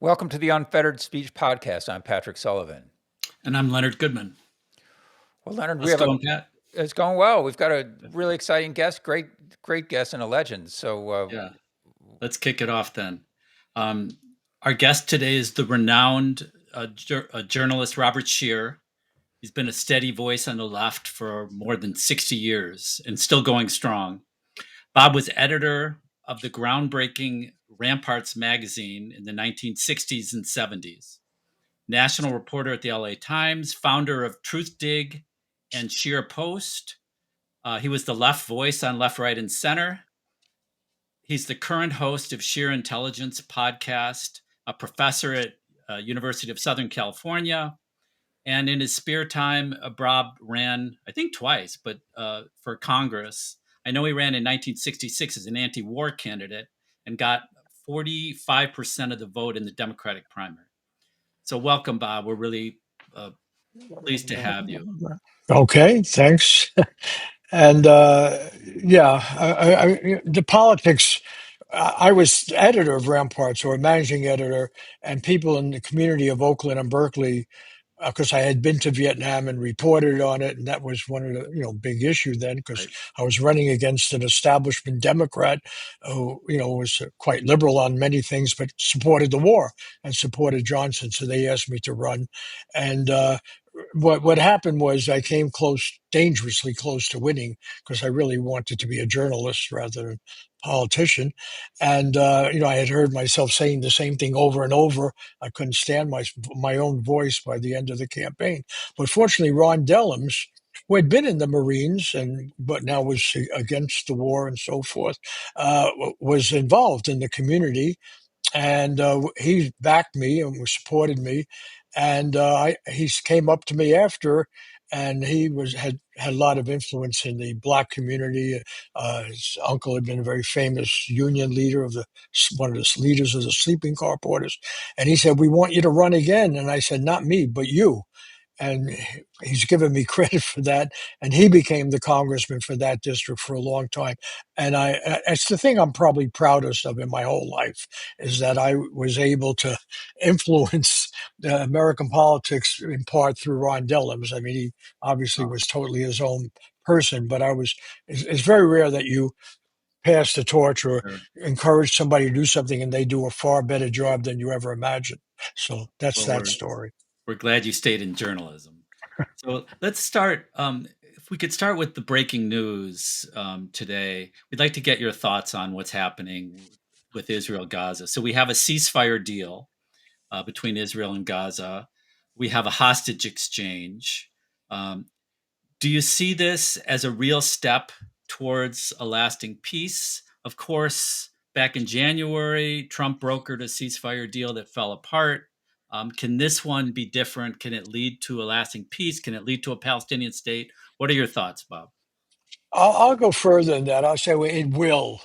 Welcome to the Unfettered Speech Podcast. I'm Patrick Sullivan. And I'm Leonard Goodman. Well, Leonard, How's it going, Pat? it's going well. We've got a really exciting guest, great guest and a legend. So, Yeah, let's kick it off then. Our guest today is the renowned journalist Robert Scheer. He's been a steady voice on the left for more than 60 years and still going strong. Bob was editor of the groundbreaking Ramparts magazine in the 1960s and 70s, national reporter at the LA Times, founder of Truth Dig and Scheer Post. He was the left voice on Left, Right, and Center. He's the current host of Scheer Intelligence podcast, a professor at University of Southern California. And in his spare time, Bob ran, I think twice, but for Congress. I know he ran in 1966 as an anti-war candidate and got 45% of the vote in the Democratic primary. So welcome, Bob. We're really pleased to have you. Okay, thanks. And the politics. I was editor of Ramparts, or managing editor, and people in the community of Oakland and Berkeley, because I had been to Vietnam and reported on it, and that was one of the big issue then, because I was running against an establishment Democrat who was quite liberal on many things, but supported the war and supported Johnson. So they asked me to run, and what happened was I came dangerously close to winning, because I really wanted to be a journalist rather than politician. And I had heard myself saying the same thing over and over. I couldn't stand my own voice by the end of the campaign. But fortunately, Ron Dellums, who had been in the Marines but now was against the war and so forth, was involved in the community, and he backed me and supported me. And he came up to me after, and he had a lot of influence in the black community. His uncle had been a very famous union leader one of the leaders of the sleeping car porters, and he said, "We want you to run again." And I said, "Not me, but you." And he's given me credit for that. And he became the congressman for that district for a long time. And it's the thing I'm probably proudest of in my whole life, is that I was able to influence American politics in part through Ron Dellums. I mean, he obviously was totally his own person, but it's very rare that you pass the torch or encourage somebody to do something and they do a far better job than you ever imagined. So that's that story. We're glad you stayed in journalism. So let's start. If we could start with the breaking news today, we'd like to get your thoughts on what's happening with Israel Gaza. So we have a ceasefire deal between Israel and Gaza. We have a hostage exchange. Do you see this as a real step towards a lasting peace? Of course, back in January, Trump brokered a ceasefire deal that fell apart. Can this one be different? Can it lead to a lasting peace? Can it lead to a Palestinian state? What are your thoughts, Bob? I'll go further than that. I'll say it will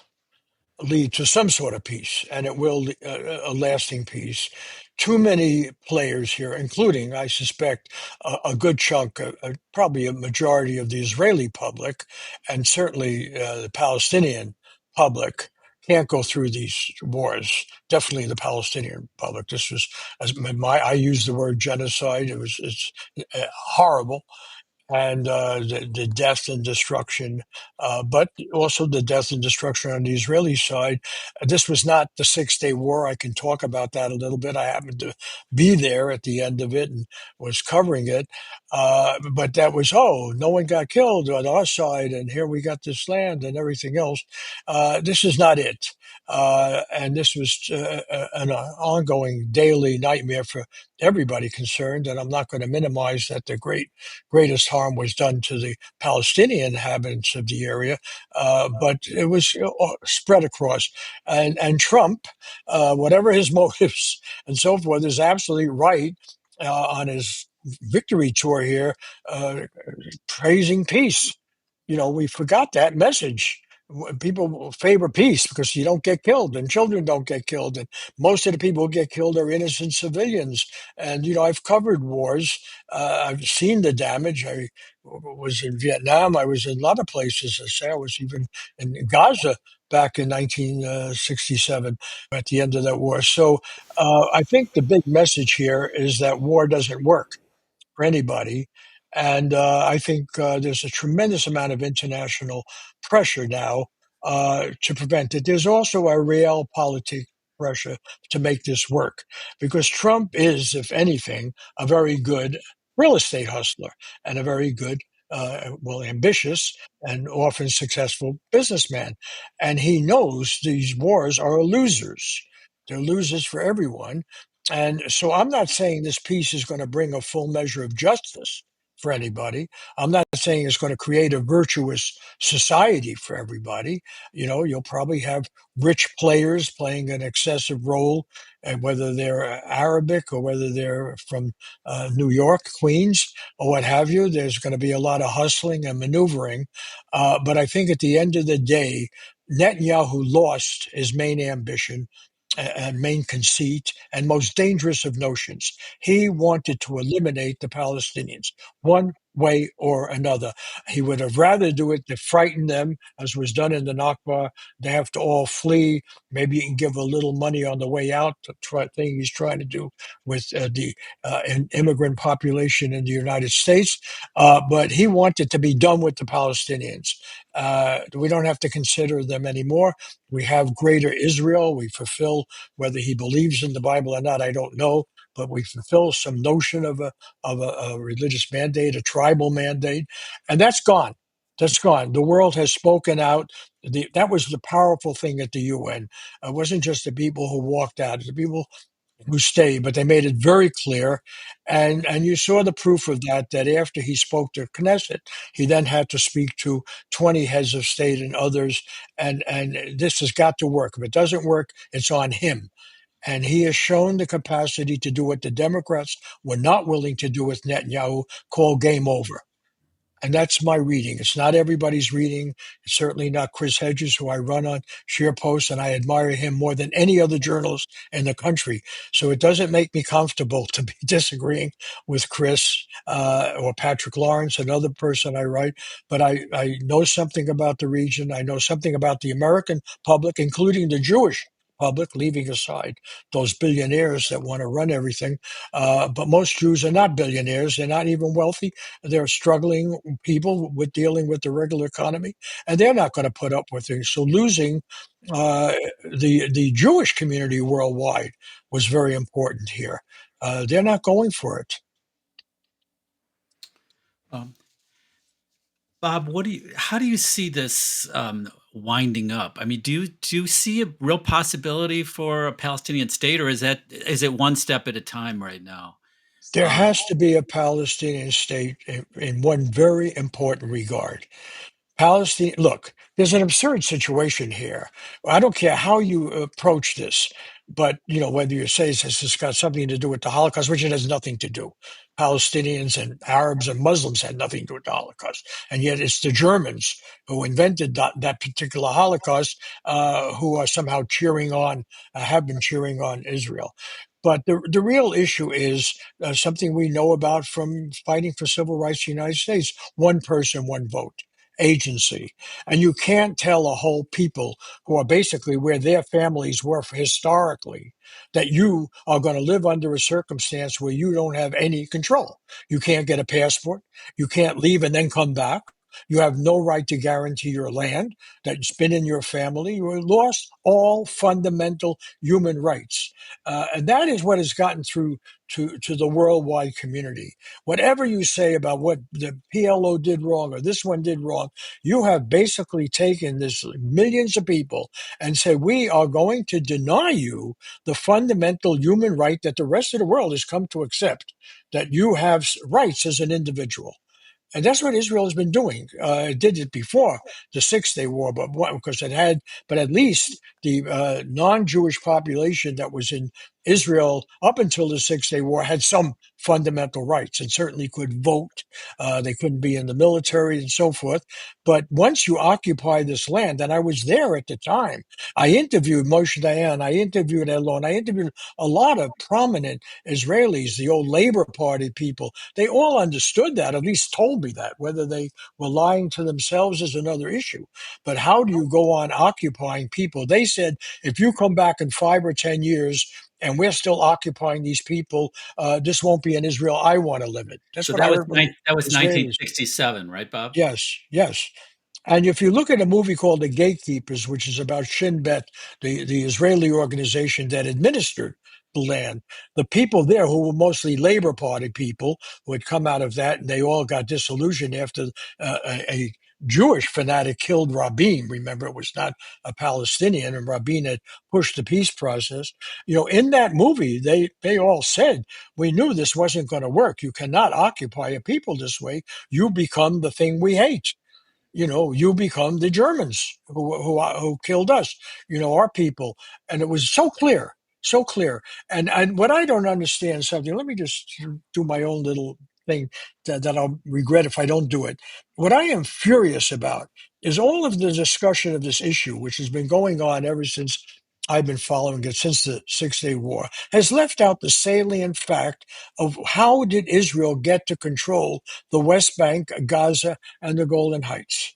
lead to some sort of peace, and it will a lasting peace. Too many players here, including, I suspect, a good chunk, probably a majority of the Israeli public, and certainly the Palestinian public, can't go through these wars. Definitely the Palestinian public. This was, I use the word genocide. It's horrible. And the death and destruction, but also the death and destruction on the Israeli side. This was not the 6-Day War. I can talk about that a little bit. I happened to be there at the end of it and was covering it. But that was, no one got killed on our side, and here we got this land and everything else. This is not it. And this was an ongoing daily nightmare for everybody concerned. And I'm not going to minimize that the greatest harm was done to the Palestinian inhabitants of the area, but it was spread across. And Trump, whatever his motives and so forth, is absolutely right on his victory tour here, praising peace. We forgot that message. People favor peace because you don't get killed and children don't get killed. And most of the people who get killed are innocent civilians. And, I've covered wars. I've seen the damage. I was in Vietnam. I was in a lot of places. I say I was even in Gaza back in 1967 at the end of that war. So I think the big message here is that war doesn't work for anybody. And I think there's a tremendous amount of international pressure now to prevent it. There's also a realpolitik pressure to make this work because Trump is, if anything, a very good real estate hustler and a very good, well, ambitious and often successful businessman. And he knows these wars are losers. They're losers for everyone. And so I'm not saying this piece is going to bring a full measure of justice for anybody. I'm not saying it's going to create a virtuous society for everybody. You know, you'll probably have rich players playing an excessive role, and whether they're Arabic or whether they're from New York, Queens, or what have you. There's going to be a lot of hustling and maneuvering. But I think at the end of the day, Netanyahu lost his main ambition and main conceit and most dangerous of notions. He wanted to eliminate the Palestinians one way or another. He would have rather do it to frighten them, as was done in the Nakba. They have to all flee. Maybe you can give a little money on the way out. The thing he's trying to do with the immigrant population in the United States. But he wanted to be done with the Palestinians. We don't have to consider them anymore. We have greater Israel. We fulfill, whether he believes in the Bible or not, I don't know, but we fulfill some notion of a religious mandate, a tribal mandate, and that's gone. That's gone. The world has spoken out. That was the powerful thing at the UN. It wasn't just the people who walked out; the people who stayed, but they made it very clear. And you saw the proof of that, that after he spoke to Knesset, he then had to speak to 20 heads of state and others. And this has got to work. If it doesn't work, it's on him. And he has shown the capacity to do what the Democrats were not willing to do with Netanyahu, call game over. And that's my reading. It's not everybody's reading. It's certainly not Chris Hedges, who I run on SharePost, and I admire him more than any other journalist in the country. So it doesn't make me comfortable to be disagreeing with Chris or Patrick Lawrence, another person I write. But I know something about the region. I know something about the American public, including the Jewish public, leaving aside those billionaires that want to run everything. But most Jews are not billionaires. They're not even wealthy. They're struggling people with dealing with the regular economy, and they're not going to put up with things. So losing uh, the Jewish community worldwide was very important here. They're not going for it. Um, Bob, how do you see this winding up? I mean, do you see a real possibility for a Palestinian state, or is it one step at a time right now? There Um, has to be a Palestinian state in one very important regard. Palestine, look, there's an absurd situation here. I don't care how you approach this, but you know whether you say this has got something to do with the Holocaust, which it has nothing to do. Palestinians and Arabs and Muslims had nothing to do with the Holocaust, and yet it's the Germans who invented that particular Holocaust who are somehow cheering on, have been cheering on Israel. But the real issue is something we know about from fighting for civil rights in the United States: one person, one vote agency. And you can't tell a whole people who are basically where their families were historically that you are going to live under a circumstance where you don't have any control. You can't get a passport. You can't leave and then come back. You have no right to guarantee your land that's been in your family. You lost all fundamental human rights. And that is what has gotten through to the worldwide community. Whatever you say about what the PLO did wrong or this one did wrong, you have basically taken this millions of people and say, we are going to deny you the fundamental human right that the rest of the world has come to accept, that you have rights as an individual. And that's what Israel has been doing. It did it before the Six Day War, but because it had, but at least the non-Jewish population that was in Israel, up until the Six Day War, had some fundamental rights and certainly could vote. They couldn't be in the military and so forth. But once you occupy this land, and I was there at the time, I interviewed Moshe Dayan, I interviewed Elon, I interviewed a lot of prominent Israelis, the old Labor Party people. They all understood that, at least told me that. Whether they were lying to themselves is another issue. But how do you go on occupying people? They said, if you come back in 5 or 10 years, and we're still occupying these people. This won't be an Israel I want to live in. That's So what I heard from the that was Israelis. 1967, right, Bob? Yes, yes. And if you look at a movie called The Gatekeepers, which is about Shin Bet, the Israeli organization that administered the land, the people there who were mostly Labor Party people who had come out of that, and they all got disillusioned after a Jewish fanatic killed Rabin. Remember, it was not a Palestinian, and Rabin had pushed the peace process. In that movie, they all said, we knew this wasn't going to work. You cannot occupy a people this way. You become the thing we hate. You become the Germans who killed us, our people. And it was so clear, so clear. And what I don't understand something, let me just do my own little thing that I'll regret if I don't do it. What I am furious about is all of the discussion of this issue, which has been going on ever since I've been following it since the Six-Day War, has left out the salient fact of how did Israel get to control the West Bank, Gaza, and the Golden Heights.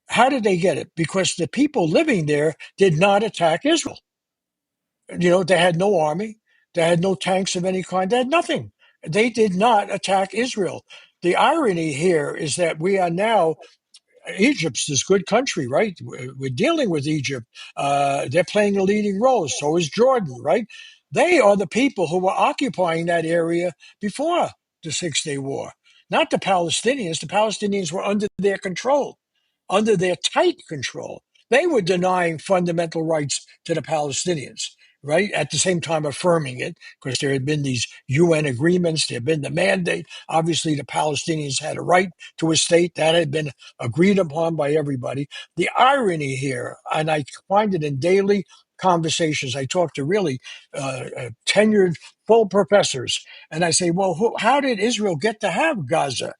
How did they get it? Because the people living there did not attack Israel. They had no army, they had no tanks of any kind, they had nothing. They did not attack Israel. The irony here is that we are now Egypt's this good country, right? We're dealing with Egypt. They're playing a leading role. So is Jordan, right? They are the people who were occupying that area before the Six-Day War, not the Palestinians. The Palestinians were under their control, under their tight control. They were denying fundamental rights to the Palestinians, right? At the same time, affirming it, because there had been these UN agreements, there had been the mandate. Obviously, the Palestinians had a right to a state that had been agreed upon by everybody. The irony here, and I find it in daily conversations, I talk to really tenured full professors, and I say, well, how did Israel get to have Gaza?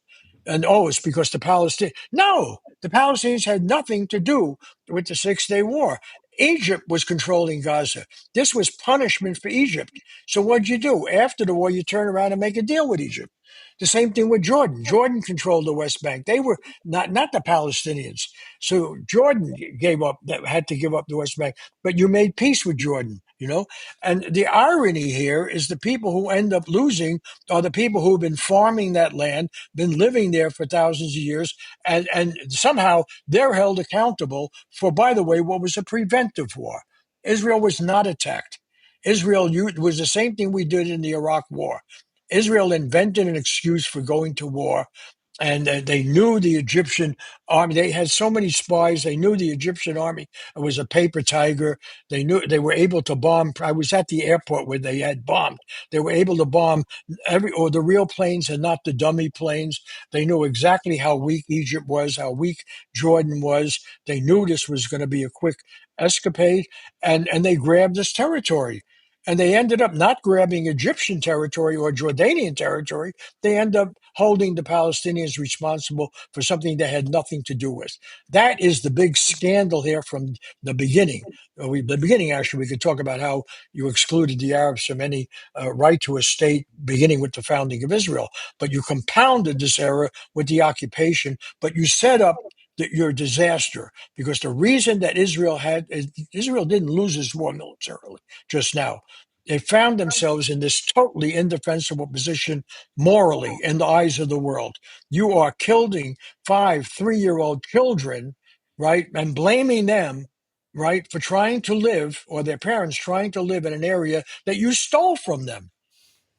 And it's because the Palestinians. No, the Palestinians had nothing to do with the Six-Day War. Egypt was controlling Gaza. This was punishment for Egypt. So what'd you do? After the war, you turn around and make a deal with Egypt. The same thing with Jordan. Jordan controlled the West Bank. They were not the Palestinians. So Jordan had to give up the West Bank, but you made peace with Jordan. And the irony here is the people who end up losing are the people who have been farming that land, been living there for thousands of years, and somehow they're held accountable for, by the way, what was a preventive war. Israel was not attacked. Israel was the same thing we did in the Iraq War. Israel invented an excuse for going to war, and they knew the Egyptian army. They had so many spies. They knew the Egyptian army was a paper tiger. They knew they were able to bomb. I was at the airport where they had bombed. They were able to bomb the real planes and not the dummy planes. They knew exactly how weak Egypt was, how weak Jordan was. They knew this was going to be a quick escapade, and they grabbed this territory. And they ended up not grabbing Egyptian territory or Jordanian territory. They end up holding the Palestinians responsible for something they had nothing to do with. That is the big scandal here from the beginning. The beginning, actually, we could talk about how you excluded the Arabs from any right to a state, beginning with the founding of Israel. But you compounded this era with the occupation, but you set up your disaster, because the reason that Israel didn't lose its war militarily just now. They found themselves in this totally indefensible position morally in the eyes of the world. You are killing 3-year-old children, right, and blaming them, right, for trying to live, or their parents trying to live in an area that you stole from them.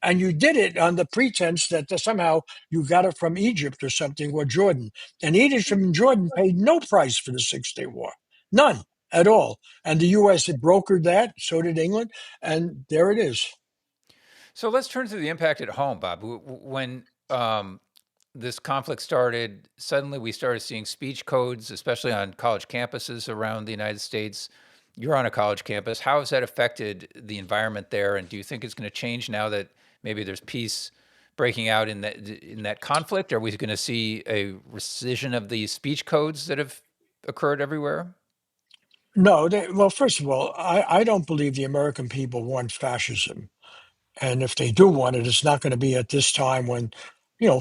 And you did it on the pretense that somehow you got it from Egypt or something, or Jordan. And Egypt and Jordan paid no price for the Six-Day War. None at all. And the U.S. had brokered that, so did England, and there it is. So let's turn to the impact at home, Bob. When this conflict started, suddenly we started seeing speech codes, especially on college campuses around the United States, You're on a college campus. How has that affected the environment there? And do you think it's going to change now that maybe there's peace breaking out in that conflict? Are we going to see a rescission of the speech codes that have occurred everywhere? No, well, first of all, I don't believe the American people want fascism. And if they do want it, it's not going to be at this time when,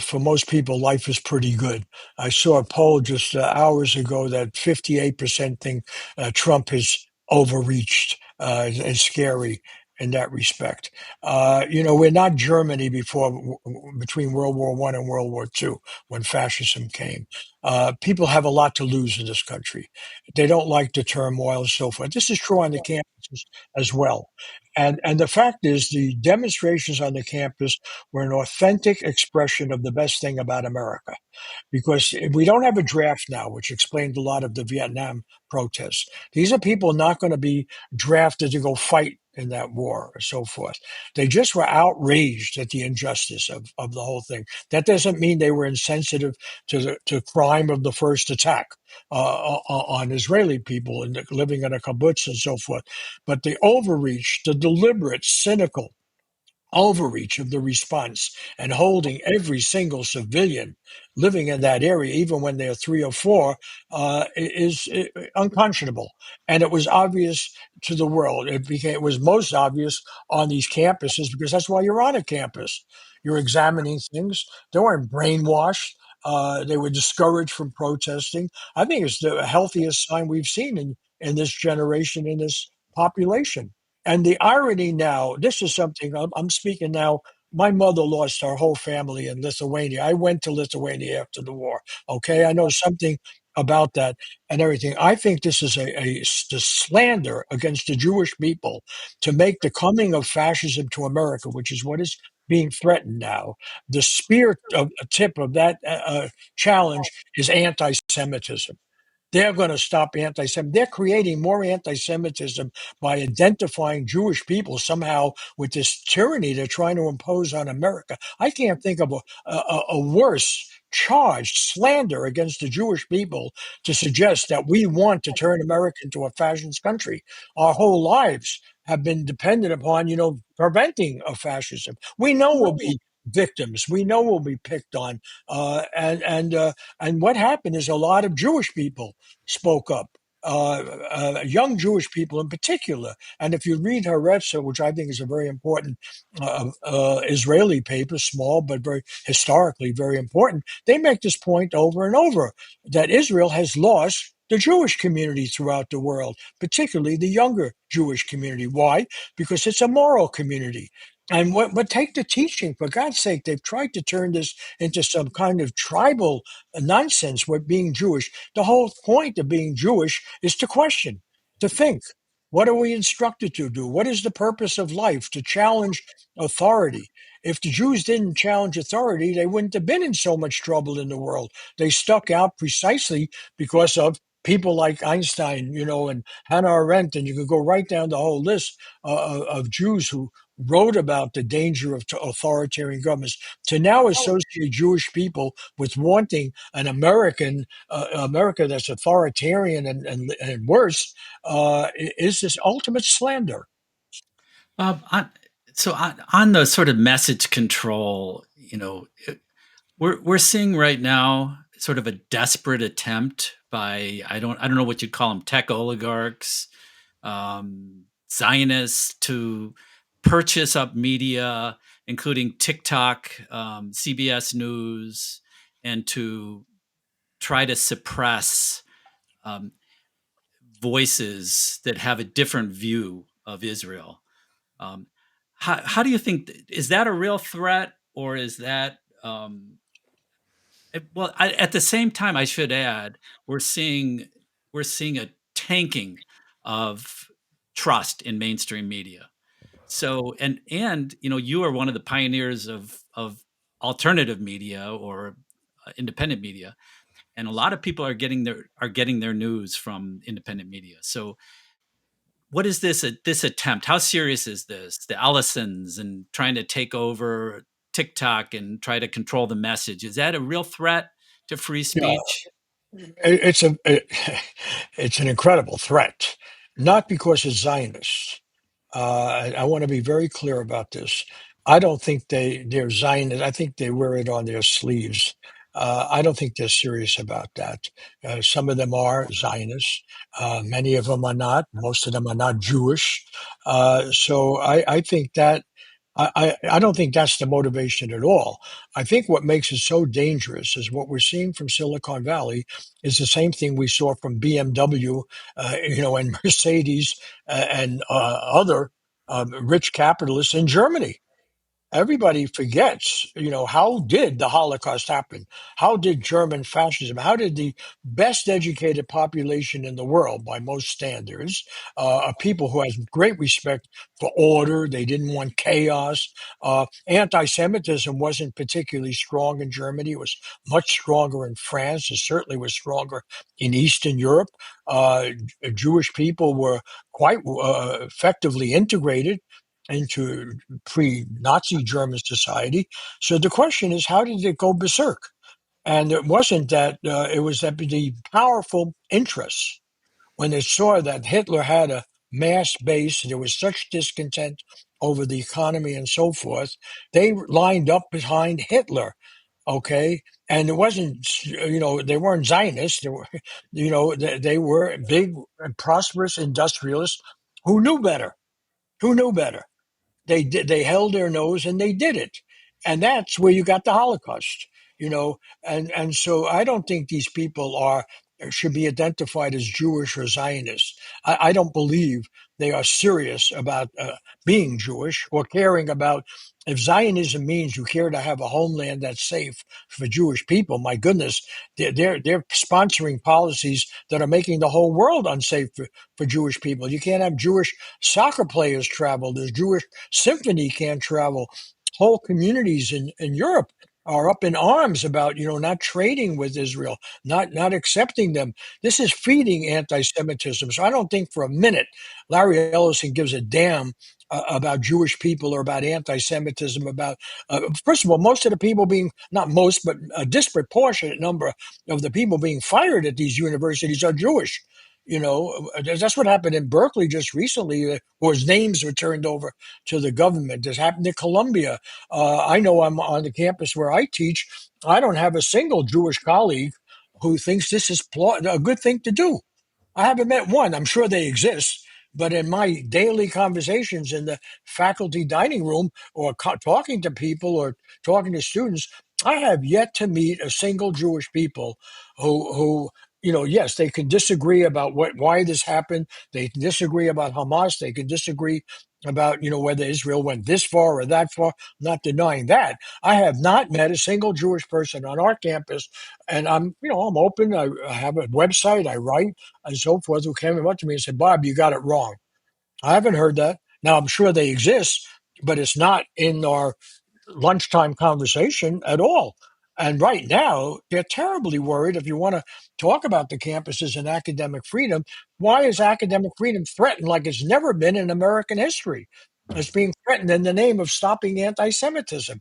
for most people, life is pretty good. I saw a poll just hours ago that 58% think Trump has overreached. Is scary in that respect. We're not Germany between World War I and World War II when fascism came. People have a lot to lose in this country. They don't like the turmoil and so forth. This is true on the campuses as well. And the fact is, the demonstrations on the campus were an authentic expression of the best thing about America, because we don't have a draft now, which explained a lot of the Vietnam protests. These are people not going to be drafted to go fight in that war or so forth. They just were outraged at the injustice of the whole thing. That doesn't mean they were insensitive to the crime of the first attack on Israeli people and living in a kibbutz and so forth. But the overreach, the deliberate, cynical overreach of the response and holding every single civilian living in that area, even when they're three or four, is unconscionable. And it was obvious to the world. It was most obvious on these campuses because that's why you're on a campus. You're examining things. They weren't brainwashed. They were discouraged from protesting. I think it's the healthiest sign we've seen in this generation, in this population. And the irony now, this is something I'm speaking now. My mother lost her whole family in Lithuania. I went to Lithuania after the war. Okay. I know something about that and everything. I think this is the slander against the Jewish people to make the coming of fascism to America, which is what is being threatened now. The spear tip of that challenge is anti Semitism. They're going to stop anti-Semitism. They're creating more anti-Semitism by identifying Jewish people somehow with this tyranny they're trying to impose on America. I can't think of a worse charged slander against the Jewish people to suggest that we want to turn America into a fascist country. Our whole lives have been dependent upon, preventing a fascism. We know we'll be victims. We know we'll be picked on. And what happened is a lot of Jewish people spoke up. Young Jewish people in particular. And if you read Haaretz, which I think is a very important Israeli paper, small but very historically very important, they make this point over and over that Israel has lost the Jewish community throughout the world, particularly the younger Jewish community. Why? Because it's a moral community. And but take the teaching, for God's sake, they've tried to turn this into some kind of tribal nonsense with being Jewish. The whole point of being Jewish is to question, to think. What are we instructed to do? What is the purpose of life? To challenge authority. If the Jews didn't challenge authority, they wouldn't have been in so much trouble in the world. They stuck out precisely because of people like Einstein, and Hannah Arendt, and you could go right down the whole list of Jews who wrote about the danger of authoritarian governments. To now associate Jewish people with wanting an America that's authoritarian and worse is this ultimate slander. On, on the sort of message control, we're seeing right now sort of a desperate attempt by I don't know what you'd call them, tech oligarchs, Zionists, to purchase up media, including TikTok, CBS News, and to try to suppress um, voices that have a different view of Israel. Um, how do you think, is that a real threat, or is that well, at the same time, I should add, we're seeing we're seeing a tanking of trust in mainstream media. So, and you are one of the pioneers of alternative media or independent media, and a lot of people are getting their news from independent media. So, what is this attempt? How serious is this? The Allisons and trying to take over TikTok and try to control the message. Is that a real threat to free Yeah, speech? it's an incredible threat. not because it's Zionists. I want to be very clear about this. I don't think they're Zionists. I think they wear it on their sleeves. I don't think they're serious about that. Some of them are Zionists. Many of them are not. Most of them are not Jewish. So I think that I don't think that's the motivation at all. I think what makes it so dangerous is what we're seeing from Silicon Valley is the same thing we saw from BMW, and Mercedes and other rich capitalists in Germany. Everybody forgets, how did the Holocaust happen? How did German fascism, how did the best educated population in the world, by most standards, a people who has great respect for order, they didn't want chaos. Anti Semitism wasn't particularly strong in Germany. It was much stronger in France. It certainly was stronger in Eastern Europe. Jewish people were quite effectively integrated into pre-Nazi German society. So the question is, how did it go berserk? And it wasn't that it was that the powerful interests when they saw that Hitler had a mass base, there was such discontent over the economy and so forth, they lined up behind Hitler. Okay, and it wasn't, they weren't Zionists. They were, they were big and prosperous industrialists who knew better. Who knew better? They held their nose and they did it, and that's where you got the Holocaust. And so I don't think these people are should be identified as Jewish or Zionist. I don't believe they are serious about being Jewish or caring about. If Zionism means you care to have a homeland that's safe for Jewish people, my goodness, they're sponsoring policies that are making the whole world unsafe for Jewish people. You can't have Jewish soccer players travel. There's Jewish symphony can't travel. Whole communities in Europe are up in arms about not trading with Israel, not accepting them. This is feeding anti-Semitism. So I don't think for a minute Larry Ellison gives a damn about Jewish people or about anti-Semitism. About first of all, most of the people being not most, but a disproportionate number of the people being fired at these universities are Jewish. That's what happened in Berkeley just recently, whose names were turned over to the government. This happened in Columbia. I know I'm on the campus where I teach. I don't have a single Jewish colleague who thinks this is a good thing to do. I haven't met one. I'm sure they exist. But in my daily conversations in the faculty dining room or talking to people or talking to students, I have yet to meet a single Jewish people who yes, they can disagree about why this happened. They can disagree about Hamas. They can disagree about whether Israel went this far or that far. I'm not denying that. I have not met a single Jewish person on our campus, and I'm open. I have a website. I write and so forth, who came up to me and said, "Bob, you got it wrong." I haven't heard that. Now, I'm sure they exist, but it's not in our lunchtime conversation at all. And right now, they're terribly worried. If you want to talk about the campuses and academic freedom, why is academic freedom threatened like it's never been in American history? It's being threatened in the name of stopping anti Semitism.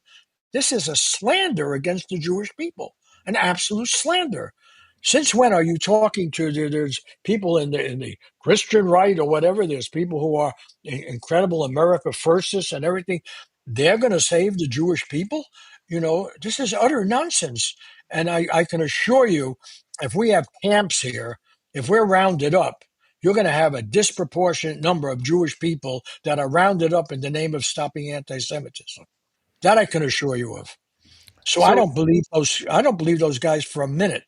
This is a slander against the Jewish people, an absolute slander. Since when are you talking to there's people in the Christian right or whatever? There's people who are incredible America firstists and everything. They're going to save the Jewish people. This is utter nonsense. And I can assure you, if we have camps here, if we're rounded up, you're going to have a disproportionate number of Jewish people that are rounded up in the name of stopping anti-Semitism. That I can assure you of. So I So don't believe those. I don't believe those guys for a minute.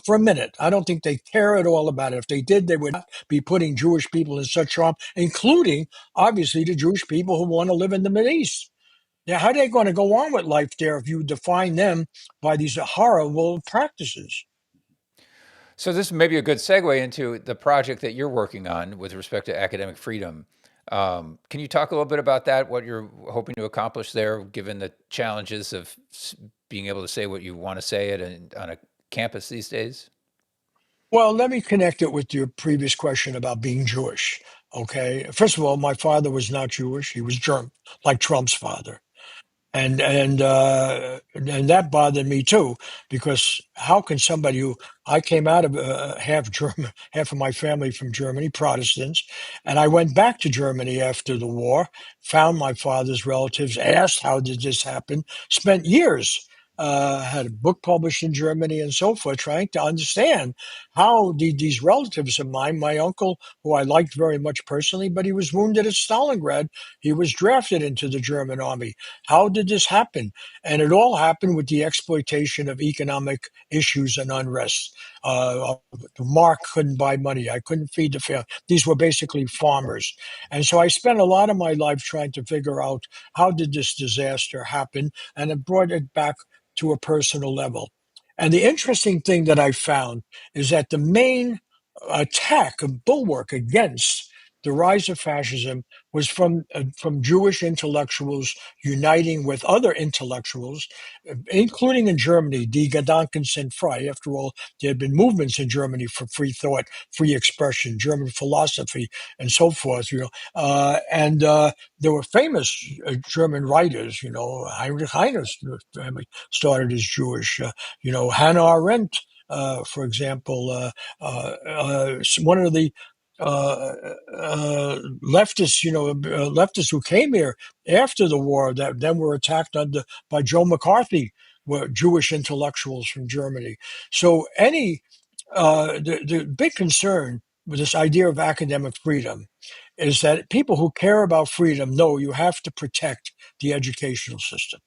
For a minute, I don't think they care at all about it. If they did, they would not be putting Jewish people in such harm, including obviously the Jewish people who want to live in the Middle East. Now, how are they going to go on with life there if you define them by these horrible practices? So this may be a good segue into the project that you're working on with respect to academic freedom. Can you talk a little bit about that? What you're hoping to accomplish there, given the challenges of being able to say what you want to say on a campus these days? Well, let me connect it with your previous question about being Jewish. Okay. First of all, my father was not Jewish. He was German, like Trump's father. And that bothered me too, because how can somebody who I came out of half German, half of my family from Germany, Protestants, and I went back to Germany after the war, found my father's relatives, asked how did this happen, spent years. Had a book published in Germany and so forth, trying to understand how did these relatives of mine, my uncle, who I liked very much personally, but he was wounded at Stalingrad, he was drafted into the German army. How did this happen? And it all happened with the exploitation of economic issues and unrest. The mark couldn't buy money. I couldn't feed the family. These were basically farmers. And so I spent a lot of my life trying to figure out how did this disaster happen, and it brought it back to a personal level. And the interesting thing that I found is that the main attack, a bulwark against the rise of fascism, was from Jewish intellectuals uniting with other intellectuals, including in Germany, die Gedanken sind frei. After all, there had been movements in Germany for free thought, free expression, German philosophy, and so forth. And there were famous German writers. Heinrich Heine's family started as Jewish. Hannah Arendt, for example, one of the leftists who came here after the war that then were attacked by Joe McCarthy were Jewish intellectuals from Germany. So the big concern with this idea of academic freedom is that people who care about freedom know you have to protect the educational system,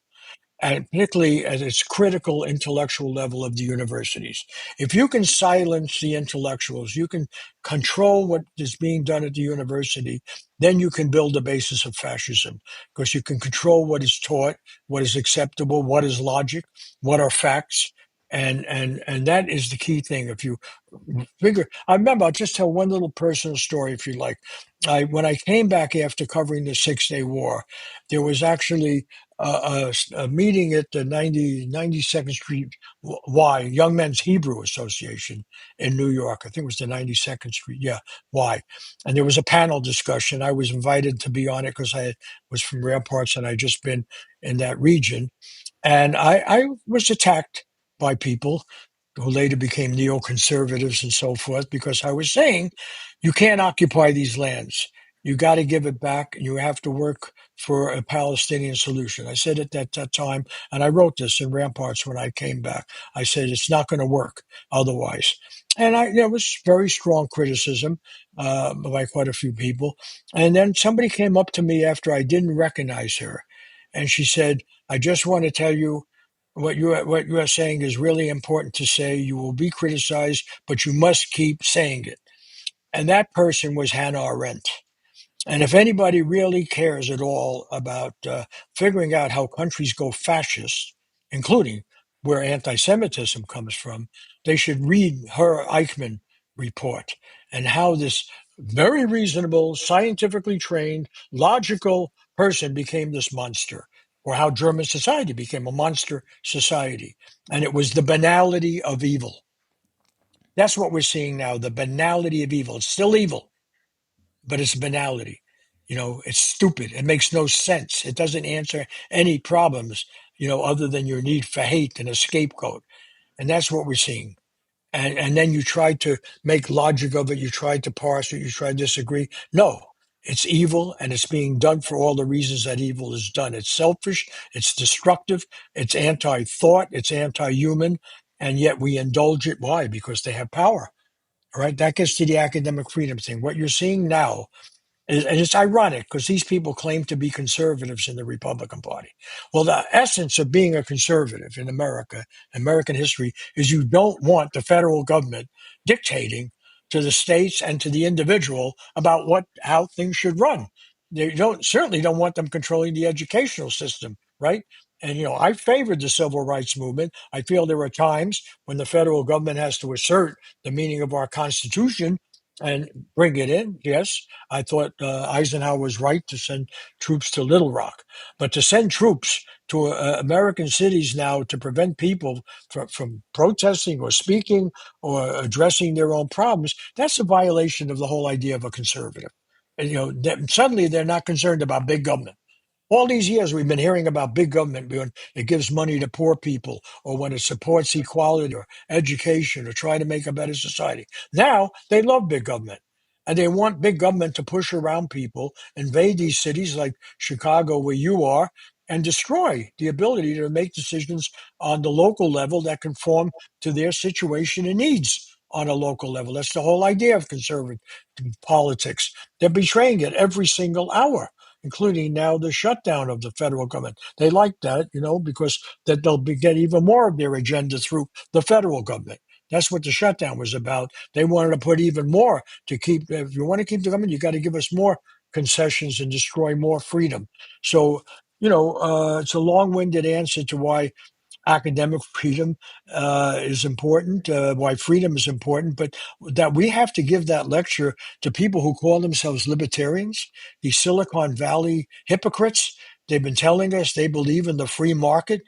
and particularly at its critical intellectual level of the universities. If you can silence the intellectuals, you can control what is being done at the university, then you can build a basis of fascism, because you can control what is taught, what is acceptable, what is logic, what are facts. And that is the key thing. If you figure, I remember, I'll just tell one little personal story if you like. When I came back after covering the 6 Day War, there was actually a meeting at the 92nd Street Y, Young Men's Hebrew Association in New York. I think it was the 92nd Street, yeah, Y. And there was a panel discussion. I was invited to be on it because I was from Ramparts and I'd just been in that region. And I was attacked by people who later became neoconservatives and so forth, because I was saying, you can't occupy these lands. You got to give it back, and you have to work for a Palestinian solution. I said it at that time, and I wrote this in Ramparts when I came back. I said it's not going to work otherwise. And there was very strong criticism by quite a few people. And then somebody came up to me after I didn't recognize her, and she said, I just want to tell you what you are saying is really important to say. You will be criticized, but you must keep saying it. And that person was Hannah Arendt. And if anybody really cares at all about figuring out how countries go fascist, including where anti-Semitism comes from, they should read her Eichmann report and how this very reasonable, scientifically trained, logical person became this monster, or how German society became a monster society. And it was the banality of evil. That's what we're seeing now, the banality of evil. It's still evil, but it's banality. It's stupid. It makes no sense. It doesn't answer any problems, other than your need for hate and a scapegoat. And that's what we're seeing. And then you try to make logic of it. You try to parse it. You try to disagree. No, it's evil, and it's being done for all the reasons that evil is done. It's selfish. It's destructive. It's anti-thought. It's anti-human. And yet we indulge it. Why? Because they have power. All right. That gets to the academic freedom thing. What you're seeing now, and it's ironic because these people claim to be conservatives in the Republican Party. Well, the essence of being a conservative in America, American history, is you don't want the federal government dictating to the states and to the individual about how things should run. They certainly don't want them controlling the educational system, right? And I favored the civil rights movement. I feel there are times when the federal government has to assert the meaning of our Constitution and bring it in. Yes, I thought Eisenhower was right to send troops to Little Rock, but to send troops to American cities now to prevent people from protesting or speaking or addressing their own problems, that's a violation of the whole idea of a conservative. And, suddenly they're not concerned about big government. All these years we've been hearing about big government when it gives money to poor people or when it supports equality or education or try to make a better society. Now they love big government. And they want big government to push around people, invade these cities like Chicago, where you are, and destroy the ability to make decisions on the local level that conform to their situation and needs on a local level. That's the whole idea of conservative politics. They're betraying it every single hour, including now the shutdown of the federal government. They like that, because that they'll get even more of their agenda through the federal government. That's what the shutdown was about. They wanted to put even more to keep. If you want to keep the government, you got to give us more concessions and destroy more freedom. So, it's a long-winded answer to why academic freedom is important, why freedom is important, but that we have to give that lecture to people who call themselves libertarians, these Silicon Valley hypocrites. They've been telling us they believe in the free market,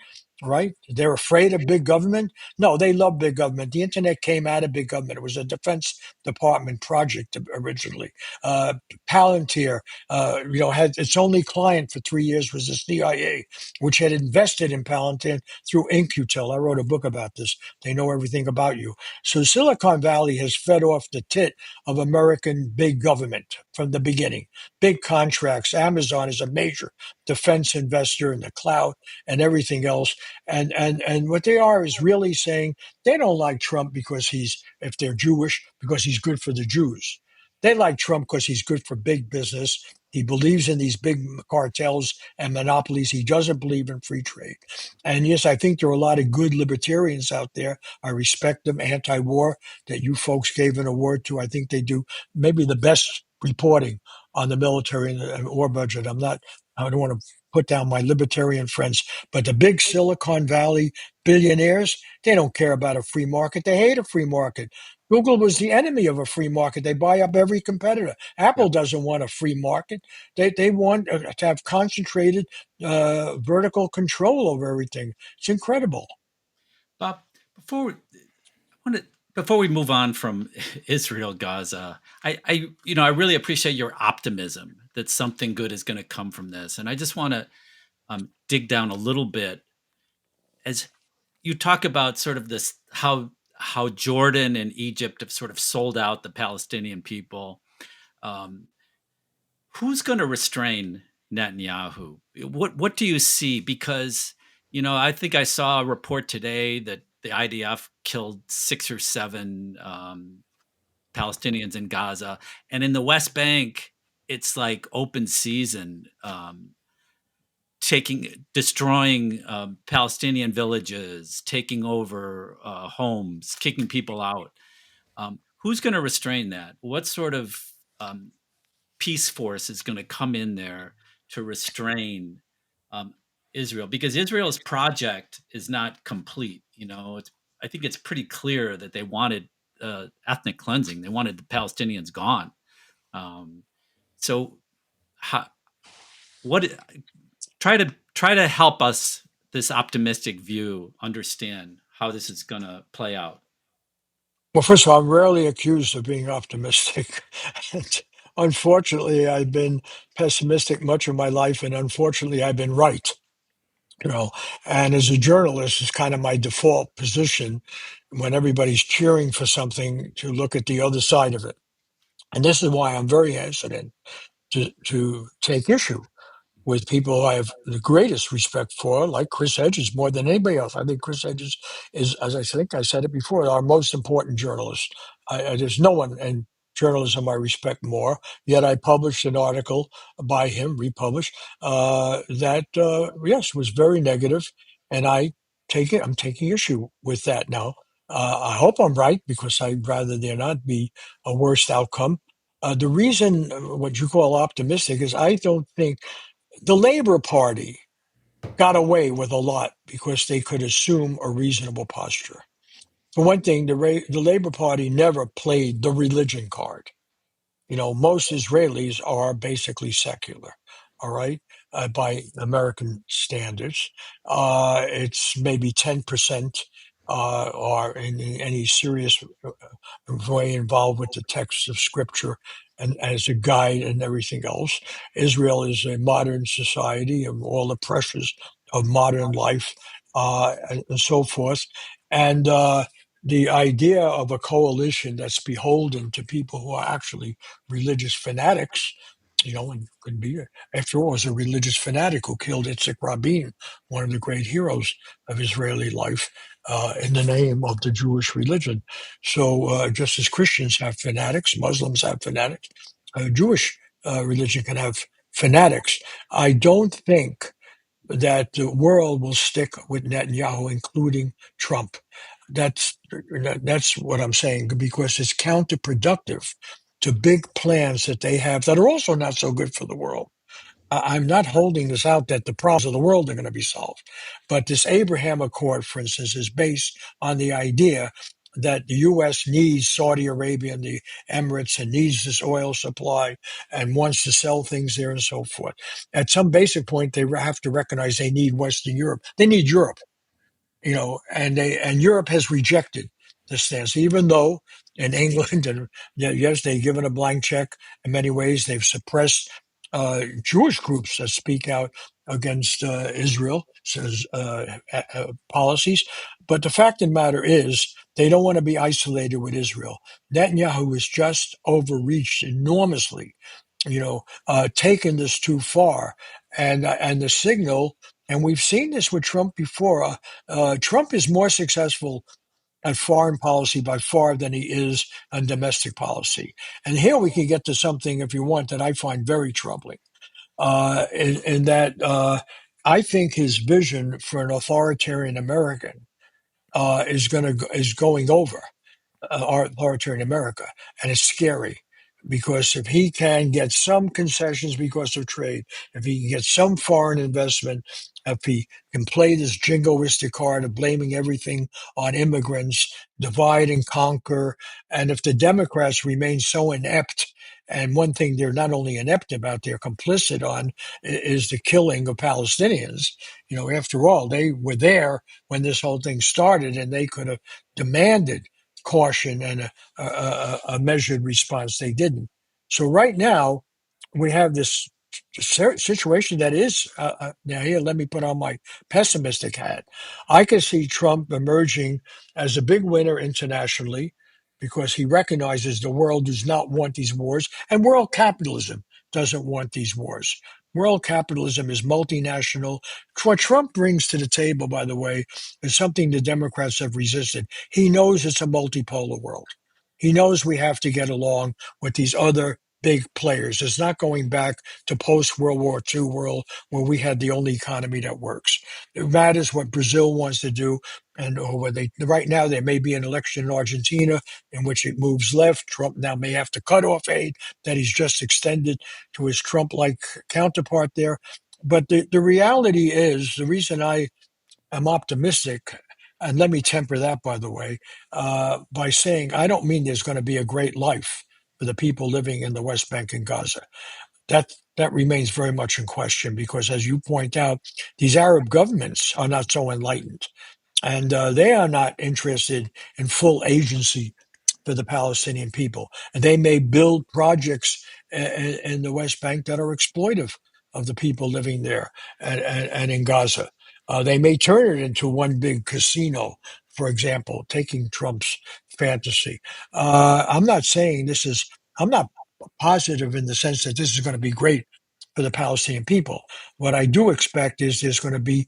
right? They're afraid of big government. No, they love big government. The internet came out of big government. It was a Defense Department project originally. Palantir, had its only client for 3 years was the CIA, which had invested in Palantir through InQtel. I wrote a book about this. They know everything about you. So Silicon Valley has fed off the tit of American big government from the beginning. Big contracts. Amazon is a major defense investor in the cloud and everything else. And what they are is really saying they don't like Trump because if they're Jewish, because he's good for the Jews. They like Trump because he's good for big business. He believes in these big cartels and monopolies. He doesn't believe in free trade. And yes, I think there are a lot of good libertarians out there. I respect them, anti-war, that you folks gave an award to. I think they do maybe the best reporting on the military and war budget. I don't want to put down my libertarian friends, but the big Silicon Valley billionaires, they don't care about a free market. They hate a free market. Google was the enemy of a free market. They buy up every competitor. Yeah. Apple doesn't want a free market. They want to have concentrated vertical control over everything. It's incredible. Bob, before we, want to, before we move on from Israel, Gaza, I really appreciate your optimism that something good is going to come from this, and I just want to dig down a little bit as you talk about sort of this how Jordan and Egypt have sort of sold out the Palestinian people. Um, who's going to restrain Netanyahu? What do you see? Because I think I saw a report today that the IDF killed 6 or 7 Palestinians in Gaza, and in the West Bank, it's like open season, destroying Palestinian villages, taking over homes, kicking people out. Who's going to restrain that? What sort of peace force is going to come in there to restrain um, Israel? Because Israel's project is not complete. I think it's pretty clear that they wanted ethnic cleansing. They wanted the Palestinians gone. Um, so, how, what? Try to help us, this optimistic view, understand how this is going to play out. Well, first of all, I'm rarely accused of being optimistic. And unfortunately, I've been pessimistic much of my life, and unfortunately, I've been right. You know, and as a journalist, it's kind of my default position when everybody's cheering for something to look at the other side of it. And this is why I'm very hesitant to take issue with people I have the greatest respect for, like Chris Hedges, more than anybody else. I think Chris Hedges is, as I think I said it before, our most important journalist. There's no one in journalism I respect more. Yet I published an article by him, republished, that yes was very negative, and I'm taking issue with that now. I hope I'm right because I'd rather there not be a worst outcome. The reason what you call optimistic is I don't think the Labor Party got away with a lot because they could assume a reasonable posture. For one thing, the Labor Party never played the religion card. Most Israelis are basically secular, all right, by American standards. It's maybe 10% or in any serious way involved with the texts of Scripture and as a guide and everything else. Israel is a modern society of all the pressures of modern life and so forth. And the idea of a coalition that's beholden to people who are actually religious fanatics, and could be, after all, it was a religious fanatic who killed Yitzhak Rabin, one of the great heroes of Israeli life, in the name of the Jewish religion. So just as Christians have fanatics, Muslims have fanatics, Jewish religion can have fanatics. I don't think that the world will stick with Netanyahu, including Trump. That's that's what I'm saying, because it's counterproductive to big plans that they have that are also not so good for the world. I'm not holding this out that the problems of the world are going to be solved. But this Abraham Accord, for instance, is based on the idea that the U.S. needs Saudi Arabia and the Emirates and needs this oil supply and wants to sell things there and so forth. At some basic point, they have to recognize they need Western Europe. They need Europe, and Europe has rejected the stance, even though in England and yes, they've given a blank check. In many ways, they've suppressed Jewish groups that speak out against Israel policies. But the fact of the matter is, they don't want to be isolated with Israel. Netanyahu has just overreached enormously, taken this too far, and the signal. And we've seen this with Trump before. Trump is more successful at foreign policy by far than he is on domestic policy. And here we can get to something, if you want, that I find very troubling. In that I think his vision for an authoritarian American is going over authoritarian America, and it's scary because if he can get some concessions because of trade, if he can get some foreign investment, if he can play this jingoistic card of blaming everything on immigrants, divide and conquer, and if the Democrats remain so inept, and one thing they're not only inept about, they're complicit on, is the killing of Palestinians. After all, they were there when this whole thing started, and they could have demanded caution and a measured response. They didn't. So right now, we have this situation that is now here. Let me put on my pessimistic hat. I can see Trump emerging as a big winner internationally because he recognizes the world does not want these wars, and world capitalism doesn't want these wars. World capitalism is multinational. What Trump brings to the table, by the way, is something the Democrats have resisted. He knows it's a multipolar world. He knows we have to get along with these other big players. It's not going back to post World War II world where we had the only economy that works. It matters what Brazil wants to do, and or they right now there may be an election in Argentina in which it moves left. Trump now may have to cut off aid that he's just extended to his Trump-like counterpart there. But the reality is the reason I am optimistic, and let me temper that, by the way, by saying I don't mean there's going to be a great life for the people living in the West Bank and Gaza. That remains very much in question because, as you point out, these Arab governments are not so enlightened, and they are not interested in full agency for the Palestinian people. And they may build projects in the West Bank that are exploitive of the people living there and in Gaza. They may turn it into one big casino, for example, taking Trump's fantasy. I'm not saying I'm not positive in the sense that this is going to be great for the Palestinian people. What I do expect is there's going to be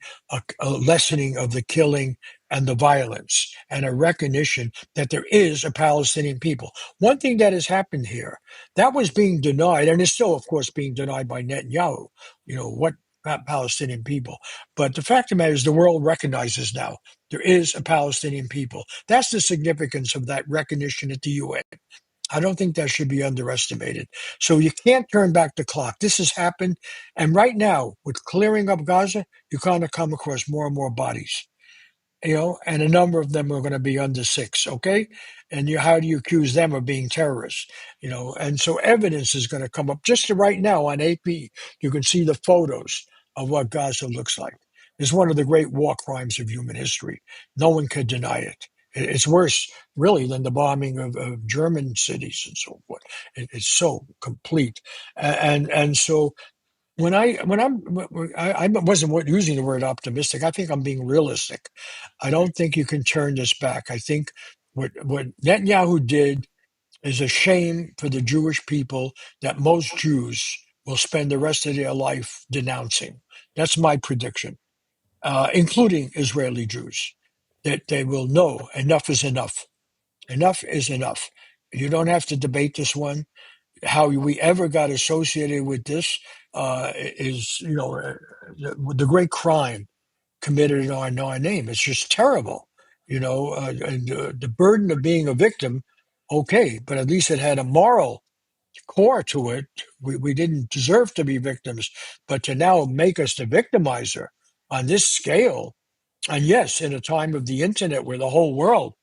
a lessening of the killing and the violence and a recognition that there is a Palestinian people. One thing that has happened here that was being denied, and is still, of course, being denied by Netanyahu, what Palestinian people. But the fact of the matter is the world recognizes now there is a Palestinian people. That's the significance of that recognition at the UN. I don't think that should be underestimated. So you can't turn back the clock. This has happened. And right now, with clearing up Gaza, you're going to come across more and more bodies, and a number of them are going to be under six, okay? And how do you accuse them of being terrorists? And so evidence is going to come up. Just right now on AP, you can see the photos of what Gaza looks like. is one of the great war crimes of human history. No one could deny it. It's worse, really, than the bombing of German cities and so forth. It's so complete, and so I wasn't using the word optimistic. I think I'm being realistic. I don't think you can turn this back. I think what Netanyahu did is a shame for the Jewish people that most Jews will spend the rest of their life denouncing. That's my prediction, including Israeli Jews, that they will know enough is enough. Enough is enough. You don't have to debate this one. How we ever got associated with this is, the great crime committed in our name. It's just terrible, and the burden of being a victim, okay, but at least it had a moral core to it. We didn't deserve to be victims, but to now make us the victimizer on this scale, and yes, in a time of the internet where the whole world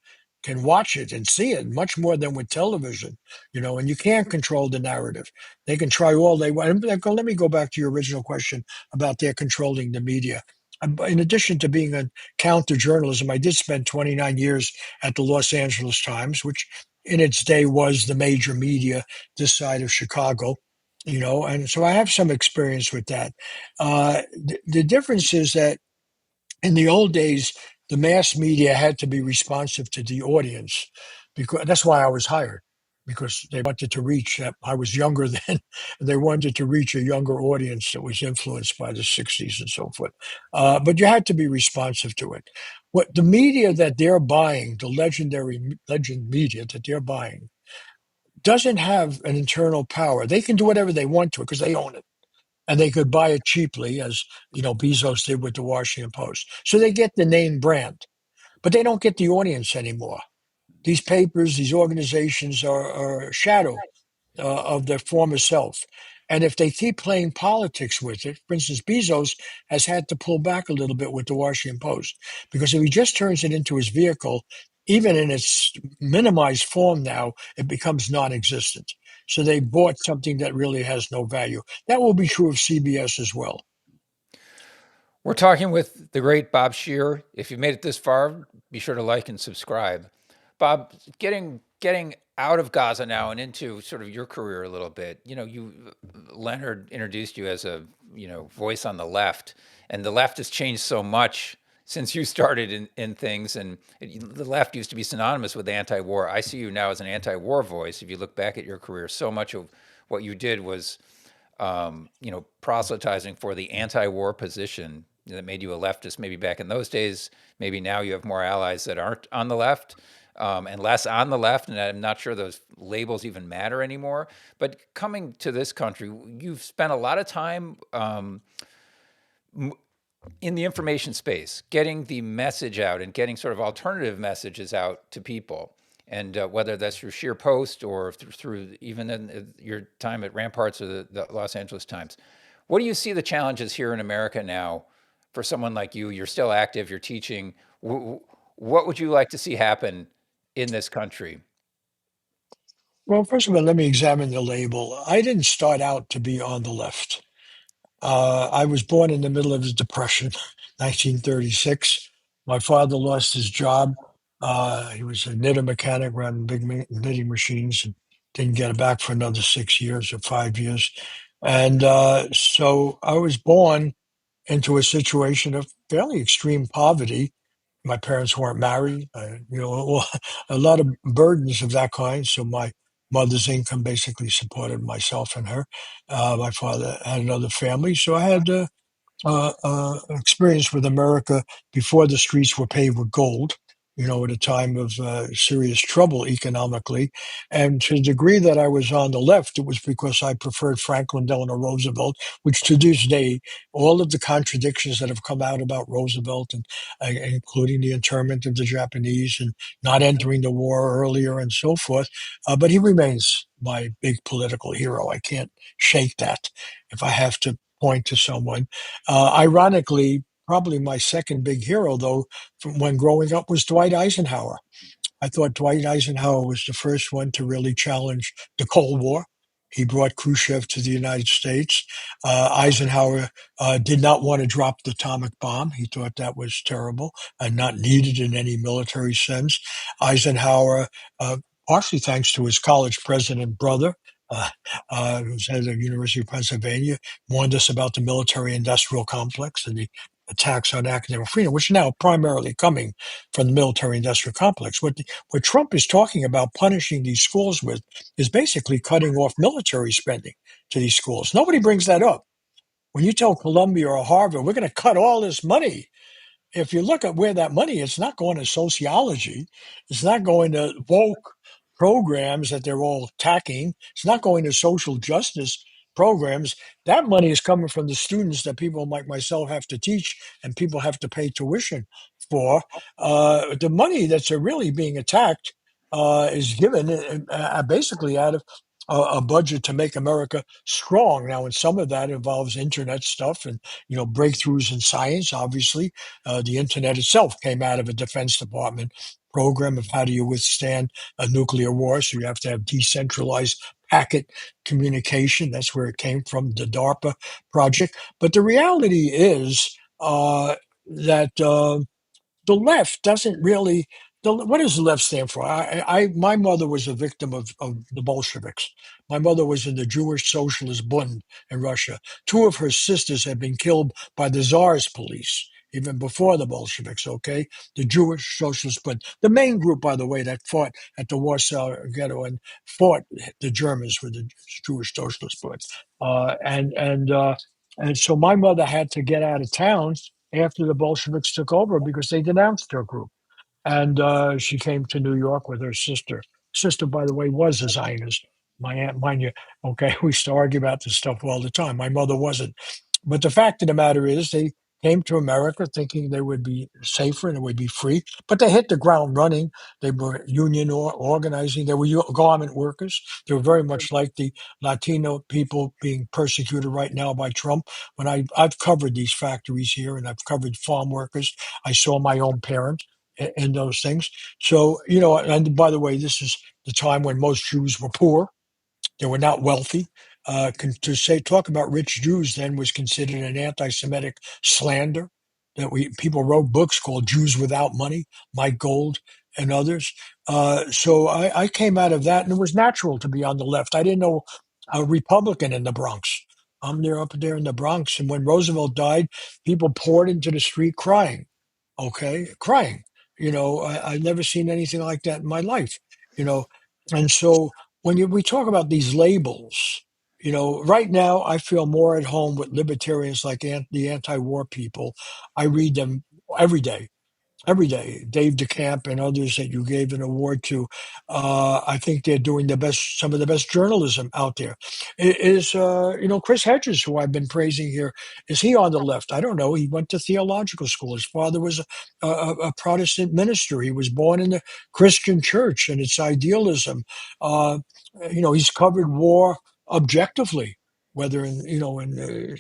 can watch it and see it much more than with television, and you can't control the narrative. They can try all they want. Let me go back to your original question about their controlling the media. In addition to being a counter journalism, I did spend 29 years at the Los Angeles Times, which in its day was the major media this side of Chicago, and so I have some experience with that. The difference is that in the old days, the mass media had to be responsive to the audience, because that's why I was hired, because they wanted to reach. I was younger then, and they wanted to reach a younger audience that was influenced by the '60s and so forth. But you had to be responsive to it. What the media that they're buying, the legend media that they're buying, doesn't have an internal power. They can do whatever they want to it because they own it, and they could buy it cheaply, as Bezos did with the Washington Post. So they get the name brand, but they don't get the audience anymore. These papers, these organizations are a shadow of their former self. And if they keep playing politics with it, for instance, Bezos has had to pull back a little bit with the Washington Post, because if he just turns it into his vehicle, even in its minimized form now, it becomes non existent. So they bought something that really has no value. That will be true of CBS as well. We're talking with the great Bob Scheer. If you made it this far, be sure to like and subscribe. Bob, getting out of Gaza now and into sort of your career a little bit. Leonard introduced you as a voice on the left, and the left has changed so much since you started in things. And the left used to be synonymous with anti-war. I see you now as an anti-war voice. If you look back at your career, so much of what you did was proselytizing for the anti-war position that made you a leftist. Maybe back in those days, maybe now you have more allies that aren't on the left, and less on the left. And I'm not sure those labels even matter anymore. But coming to this country, you've spent a lot of time in the information space, getting the message out and getting sort of alternative messages out to people. And whether that's through Sheer Post or through even in your time at Ramparts or the Los Angeles Times. What do you see the challenges here in America now for someone like you? You're still active, you're teaching. What would you like to see happen in this country? Well, first of all, let me examine the label. I didn't start out to be on the left. I was born in the middle of the Depression, 1936. My father lost his job. He was a knitter mechanic, running big knitting machines, and didn't get it back for another 6 years or 5 years. And so I was born into a situation of fairly extreme poverty. My parents weren't married, a lot of burdens of that kind. So my mother's income basically supported myself and her. My father had another family, so I had experience with America before the streets were paved with gold, at a time of serious trouble economically. And to the degree that I was on the left, it was because I preferred Franklin Delano Roosevelt, which to this day, all of the contradictions that have come out about Roosevelt, and including the internment of the Japanese and not entering the war earlier and so forth, but he remains my big political hero. I can't shake that. If I have to point to someone. Ironically, probably my second big hero, though, from when growing up, was Dwight Eisenhower. I thought Dwight Eisenhower was the first one to really challenge the Cold War. He brought Khrushchev to the United States. Eisenhower did not want to drop the atomic bomb. He thought that was terrible and not needed in any military sense. Eisenhower, partially thanks to his college president brother, uh, who's head of the University of Pennsylvania, warned us about the military-industrial complex and the attacks on academic freedom, which are now primarily coming from the military-industrial complex. What Trump is talking about punishing these schools with is basically cutting off military spending to these schools. Nobody brings that up. When you tell Columbia or Harvard, we're going to cut all this money, if you look at where that money is, it's not going to sociology. It's not going to woke programs that they're all attacking. It's not going to social justice programs. That money is coming from the students that people like myself have to teach and people have to pay tuition for. The money that's really being attacked is given basically out of a budget to make America strong. Now, and some of that involves internet stuff and breakthroughs in science. Obviously, the internet itself came out of a Defense Department program of how do you withstand a nuclear war. So you have to have decentralized packet communication. That's where it came from, the DARPA project. But the reality is that the left doesn't really. What does the left stand for? My mother was a victim of the Bolsheviks. My mother was in the Jewish Socialist Bund in Russia. Two of her sisters had been killed by the Tsar's police even before the Bolsheviks. Okay, the Jewish Socialist Bund, the main group, by the way, that fought at the Warsaw Ghetto and fought the Germans were the Jewish Socialist Bund, and so my mother had to get out of town after the Bolsheviks took over because they denounced her group. And she came to New York with her sister. Sister, by the way, was a Zionist. My aunt, mind you, okay, we used to argue about this stuff all the time. My mother wasn't. But the fact of the matter is, they came to America thinking they would be safer and it would be free, but they hit the ground running. They were union organizing. They were garment workers. They were very much like the Latino people being persecuted right now by Trump. When I've covered these factories here and I've covered farm workers, I saw my own parents and those things. So, and by the way, this is the time when most Jews were poor. They were not wealthy. Talk about rich Jews then was considered an anti-Semitic slander. People wrote books called Jews Without Money, Mike Gold and others. So I came out of that, and it was natural to be on the left. I didn't know a Republican in the Bronx. I'm there up there in the Bronx, and when Roosevelt died, people poured into the street crying. Okay, crying. I've never seen anything like that in my life. You know, and so we talk about these labels, right now I feel more at home with libertarians like the anti-war people. I read them every day every day. Dave DeCamp and others that you gave an award to, I think they're doing some of the best journalism out there. Chris Hedges, who I've been praising here, is he on the left? I don't know. He went to theological school. His father was a Protestant minister. He was born in the Christian church and its idealism. He's covered war objectively. Whether in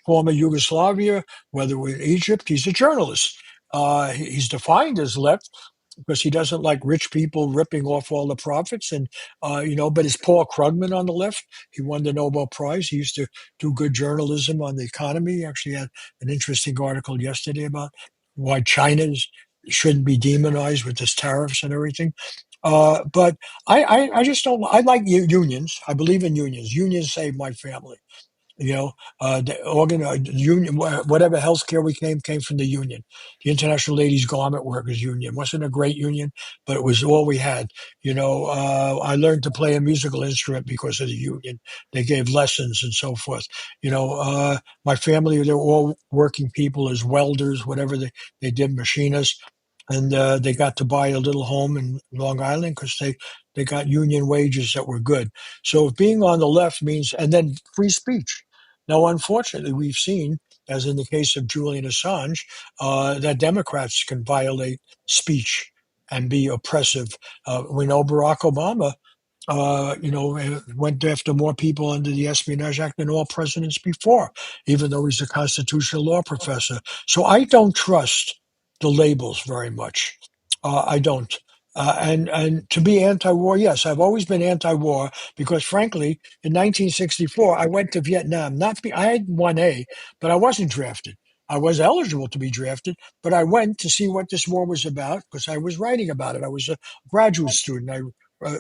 former Yugoslavia, whether in Egypt, he's a journalist. He's defined as left because he doesn't like rich people ripping off all the profits. And, but is Paul Krugman on the left? He won the Nobel Prize. He used to do good journalism on the economy. He actually had an interesting article yesterday about why China shouldn't be demonized with its tariffs and everything. But I just don't. I like unions. I believe in unions. Unions save my family. Union, whatever health care we came from the union. The International Ladies Garment Workers Union wasn't a great union, but it was all we had. I learned to play a musical instrument because of the union. They gave lessons and so forth. My family, they were all working people as welders, whatever they did, machinists. And they got to buy a little home in Long Island because they got union wages that were good. So being on the left means, and then free speech. Now, unfortunately, we've seen, as in the case of Julian Assange, that Democrats can violate speech and be oppressive. We know Barack Obama, went after more people under the Espionage Act than all presidents before, even though he's a constitutional law professor. So I don't trust the labels very much. I don't. And to be anti-war, yes, I've always been anti-war because, frankly, in 1964, I went to Vietnam. I had 1A, but I wasn't drafted. I was eligible to be drafted, but I went to see what this war was about because I was writing about it. I was a graduate student. I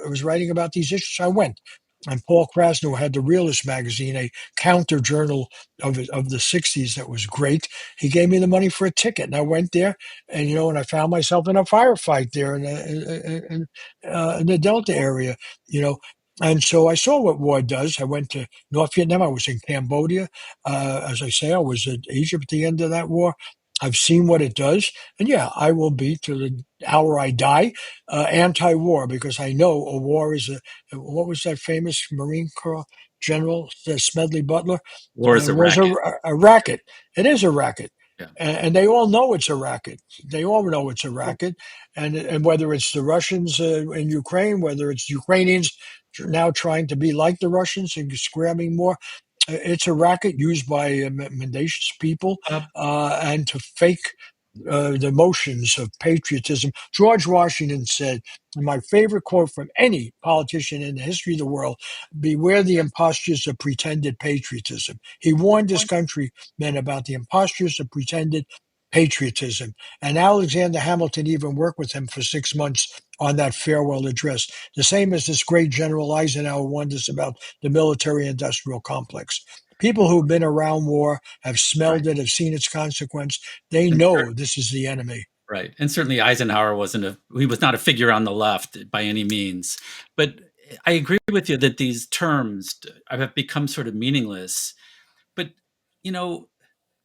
was writing about these issues. I went. And Paul Krasnow had the Realist magazine, a counter journal of the 60s that was great. He gave me the money for a ticket, and I went there. And and I found myself in a firefight there in the Delta area. You know, and so I saw what war does. I went to North Vietnam. I was in Cambodia. As I say, I was in Egypt at the end of that war. I've seen what it does, and yeah, I will be to the hour I die anti-war because I know a war is a. What was that famous Marine Corps general, Smedley Butler? War is a Was racket. a racket. It is a racket, Yeah. and they all know it's a racket. They all know it's a racket, and whether it's the Russians in Ukraine, whether it's Ukrainians now trying to be like the Russians and scramming more, it's a racket used by mendacious people Uh, and to fake the emotions of patriotism. George Washington said, my favorite quote from any politician in the history of the world, beware the impostures of pretended patriotism. He warned his countrymen about the impostures of pretended patriotism. And Alexander Hamilton even worked with him for 6 months on that farewell address. The same as this great General Eisenhower warned us about the military industrial complex. People who've been around war, have right. smelled it, have seen its consequence, they And know this is the enemy. right. And certainly Eisenhower he was not a figure on the left by any means. But I agree with you that these terms have become sort of meaningless. But, you know,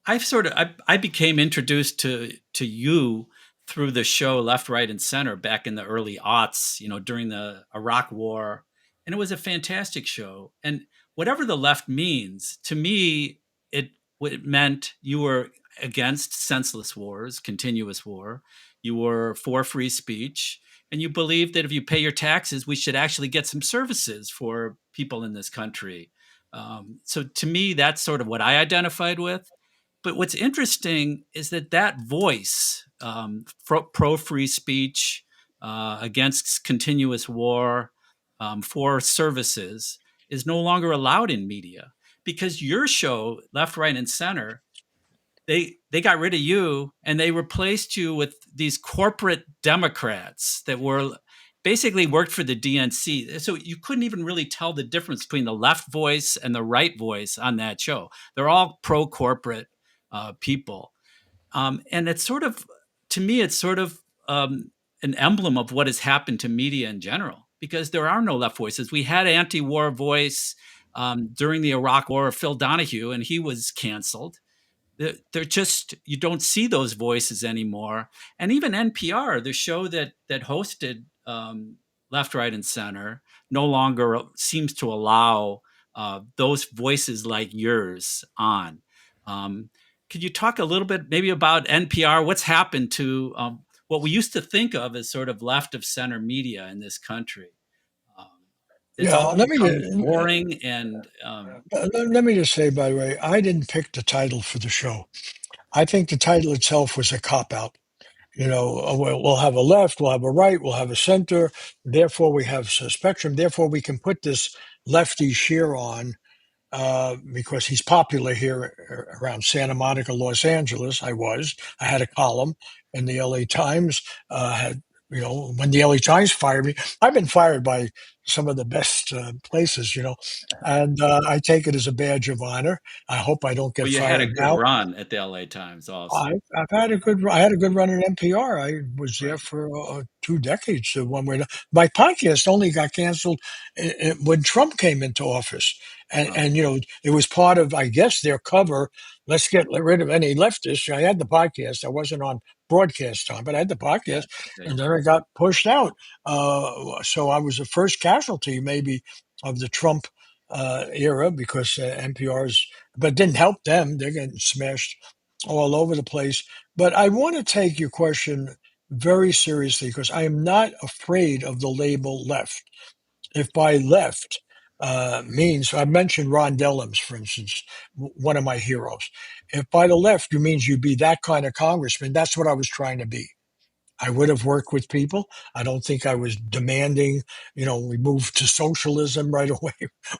I became introduced to you through the show Left, Right, and Center back in the early aughts, during the Iraq War. And it was a fantastic show. And whatever the left means, to me, it meant you were against senseless wars, continuous war. You were for free speech. And you believed that if you pay your taxes, we should actually get some services for people in this country. So to me, that's sort of what I identified with. But what's interesting is that voice, pro free speech, against continuous war, for services, is no longer allowed in media because your show, Left, Right, and Center, they got rid of you and they replaced you with these corporate Democrats that were basically worked for the DNC. So you couldn't even really tell the difference between the left voice and the right voice on that show. They're all pro corporate people. And it's sort of, to me, it's sort of an emblem of what has happened to media in general, because there are no left voices. We had anti-war voice during the Iraq War, Phil Donahue, and he was canceled. They're just, you don't see those voices anymore. And even NPR, the show that hosted Left, Right, and Center, no longer seems to allow those voices like yours on. Um, could you talk a little bit maybe about NPR? What's happened to what we used to think of as sort of left of center media in this country? Um, it's Yeah, all become boring and let me just say, by the way, I didn't pick the title for the show. I think the title itself was a cop out. We'll have a left, we'll have a right, we'll have a center. Therefore, we have a spectrum. Therefore, we can put this lefty Scheer on because he's popular here around Santa Monica, Los Angeles. I had a column in the LA Times. When the LA Times fired me, I've been fired by some of the best places, and I take it as a badge of honor. I hope I don't well, get you had a fired good now. run at the LA Times also. I had a good run at NPR. I was there Right. for 2 decades. One way, my podcast only got canceled when Trump came into office, Oh, and it was part of, I guess, their cover. Let's get rid of any leftists. I had the podcast. I wasn't on broadcast time, but I had the yeah. podcast, Yeah, and you then were. I got pushed out. So I was the first casualty, maybe, of the Trump era because NPR's, but it didn't help them. They're getting smashed all over the place. But I want to take your question very seriously because I am not afraid of the label left. If by left means, I mentioned Ron Dellums, for instance, one of my heroes. If by the left you means you be that kind of congressman, that's what I was trying to be. I would have worked with people. I don't think I was demanding, we move to socialism right away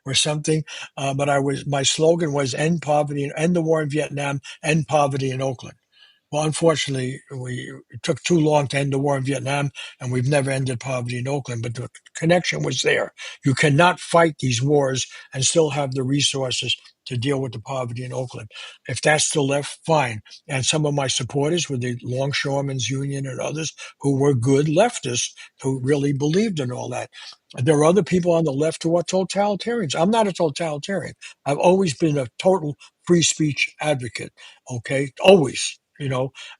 or something. But my slogan was end poverty, end the war in Vietnam, end poverty in Oakland. Well, unfortunately, it took too long to end the war in Vietnam, and we've never ended poverty in Oakland, but the connection was there. You cannot fight these wars and still have the resources to deal with the poverty in Oakland. If that's the left, fine. And some of my supporters were the Longshoremen's Union and others who were good leftists who really believed in all that. There are other people on the left who are totalitarians. I'm not a totalitarian. I've always been a total free speech advocate. Okay, always.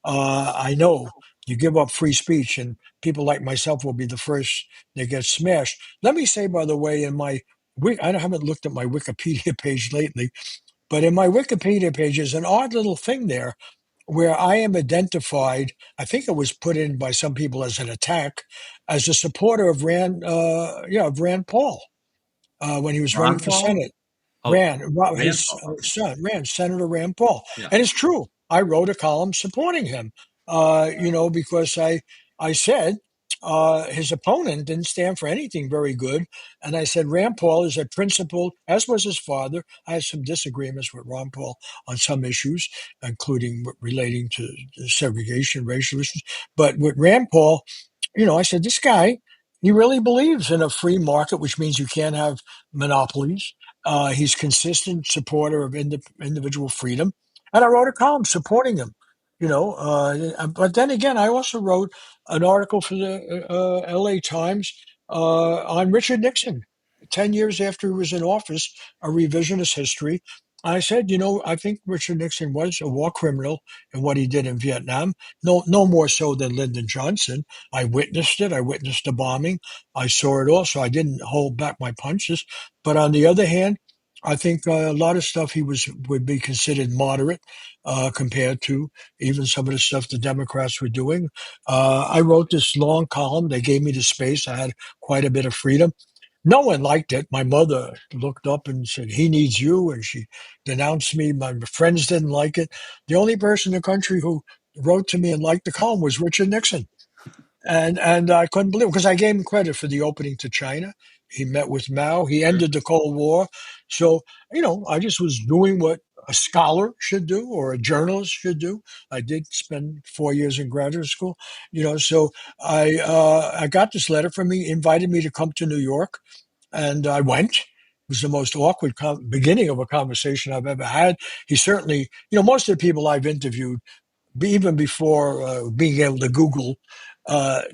I know you give up free speech, and people like myself will be the first that get smashed. Let me say, by the way, I haven't looked at my Wikipedia page lately, but in my Wikipedia page, there's an odd little thing there where I am identified. I think it was put in by some people as an attack, as a supporter of of Rand Paul when he was running Ron for Paul? Senate. Oh, Rand His Paul. Okay. son, Senator Rand Paul. Yeah. And it's true. I wrote a column supporting him, because I said his opponent didn't stand for anything very good. And I said Rand Paul is a principled, as was his father. I had some disagreements with Ron Paul on some issues, including relating to segregation, racial issues. But with Rand Paul, I said, this guy, he really believes in a free market, which means you can't have monopolies. He's consistent supporter of individual freedom. And I wrote a column supporting him, but then again, I also wrote an article for the LA Times on Richard Nixon, 10 years after he was in office, a revisionist history. I said, I think Richard Nixon was a war criminal in what he did in Vietnam, no more so than Lyndon Johnson. I witnessed it. I witnessed the bombing. I saw it all, so I didn't hold back my punches. But on the other hand, I think a lot of stuff would be considered moderate compared to even some of the stuff the Democrats were doing. I wrote this long column. They gave me the space. I had quite a bit of freedom. No one liked it. My mother looked up and said, "He needs you," and she denounced me. My friends didn't like it. The only person in the country who wrote to me and liked the column was Richard Nixon. And I couldn't believe it because I gave him credit for the opening to China. He met with Mao. He Sure. ended the Cold War. So, I just was doing what a scholar should do or a journalist should do. I did spend 4 years in graduate school, so I got this letter from me, invited me to come to New York, and I went. It was the most awkward beginning of a conversation I've ever had. He certainly, most of the people I've interviewed even before being able to Google,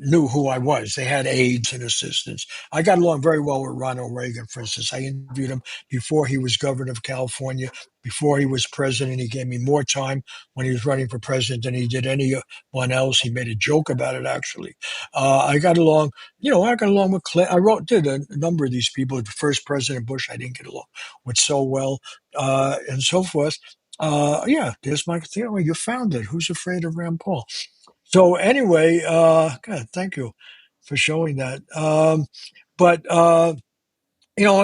knew who I was. They had aides and assistants. I got along very well with Ronald Reagan, for instance. I interviewed him before he was governor of California, before he was president. He gave me more time when he was running for president than he did anyone else. He made a joke about it, actually. I got along, I got along with Clinton. Did a number of these people. The first President Bush, I didn't get along with so well, and so forth. Yeah, there's my theory. You found it. Who's afraid of Rand Paul? So anyway, God, thank you for showing that. But I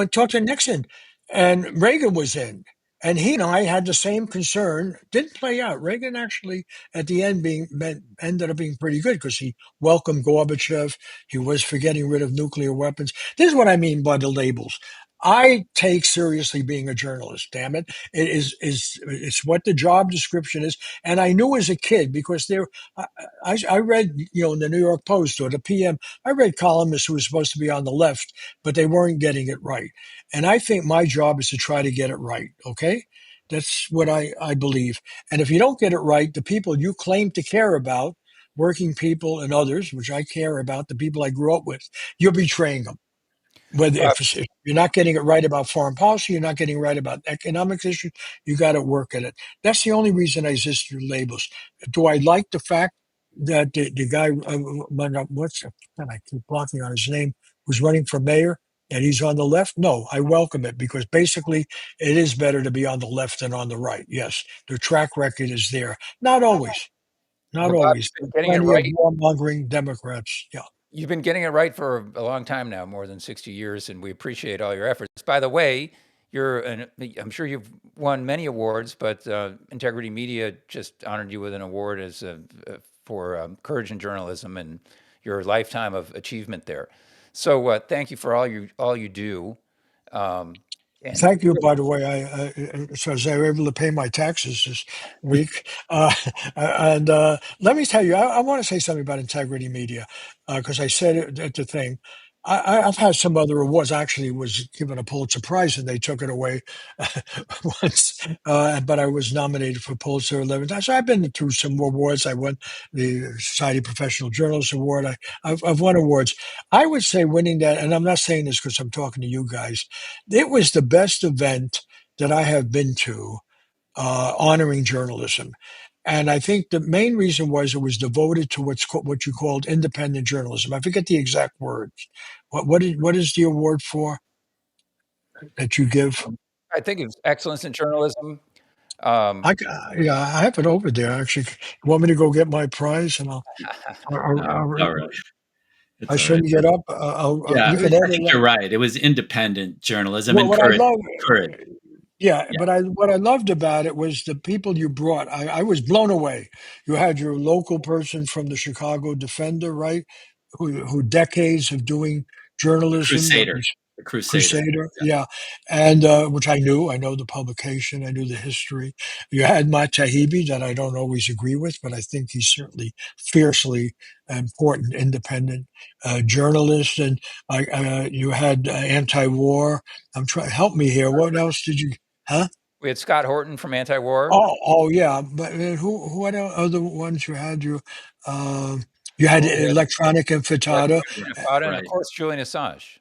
talked to Nixon, and Reagan was in, and he and I had the same concern. Didn't play out. Reagan actually, at the end, ended up being pretty good because he welcomed Gorbachev. He was for getting rid of nuclear weapons. This is what I mean by the labels. I take seriously being a journalist. Damn it! It's what the job description is, and I knew as a kid because I read in the New York Post or the PM. I read columnists who were supposed to be on the left, but they weren't getting it right. And I think my job is to try to get it right. Okay. That's what I believe. And if you don't get it right, the people you claim to care about, working people and others, which I care about, the people I grew up with, you're betraying them. Whether Uh, if you're not getting it right about foreign policy, you're not getting it right about economic issues, you got to work at it. That's the only reason I exist through labels. Do I like the fact that the guy, what's I keep blocking on his name, who's running for mayor, and he's on the left? No, I welcome it because basically it is better to be on the left than on the right. Yes, the track record is there. Not always. Not well, Bob, always. you've been There are getting it plenty of right. warmongering Democrats. Yeah. You've been getting it right for a long time now, more than 60 years, and we appreciate all your efforts. By the way, I'm sure you've won many awards, but Integrity Media just honored you with an award as a for courage in journalism and your lifetime of achievement there. So thank you for all you do. Um, and Thank you, by the way. So I was able to pay my taxes this week. And let me tell you, I want to say something about integrity media because I said it at the thing. I've had some other awards. I actually was given a Pulitzer Prize and they took it away once. But I was nominated for Pulitzer 11 times. So I've been through some awards. I won the Society of Professional Journalists Award. I've won awards. I would say winning that, and I'm not saying this because I'm talking to you guys, it was the best event that I have been to honoring journalism. And I think the main reason was it was devoted to what you called independent journalism. I forget the exact words. What is the award for that you give? I think it's excellence in journalism. Um, Yeah, I have it over there. Actually, you want me to go get my prize, and No, it's all right. I It's all right. shouldn't get up. Yeah, You can add I think you're right. It was independent journalism and what I courage. love. Courage. Yeah, Yeah, but I what I loved about it was the people you brought. I was blown away. You had your local person from the Chicago Defender, right? Who decades of doing the journalism, Crusader. The Crusader. Crusader, Yeah, yeah, and which I knew. I know the publication. I knew the history. You had Matt Taibbi, that I don't always agree with, but I think he's certainly fiercely important, independent journalist. And you had anti-war. I'm trying. Help me here. What else did you? Huh? we had Scott Horton from Anti-War. Oh, yeah. But what other ones you had? You had We had electronic Electronic infiltrata. Intifada, and of right. course Julian Assange.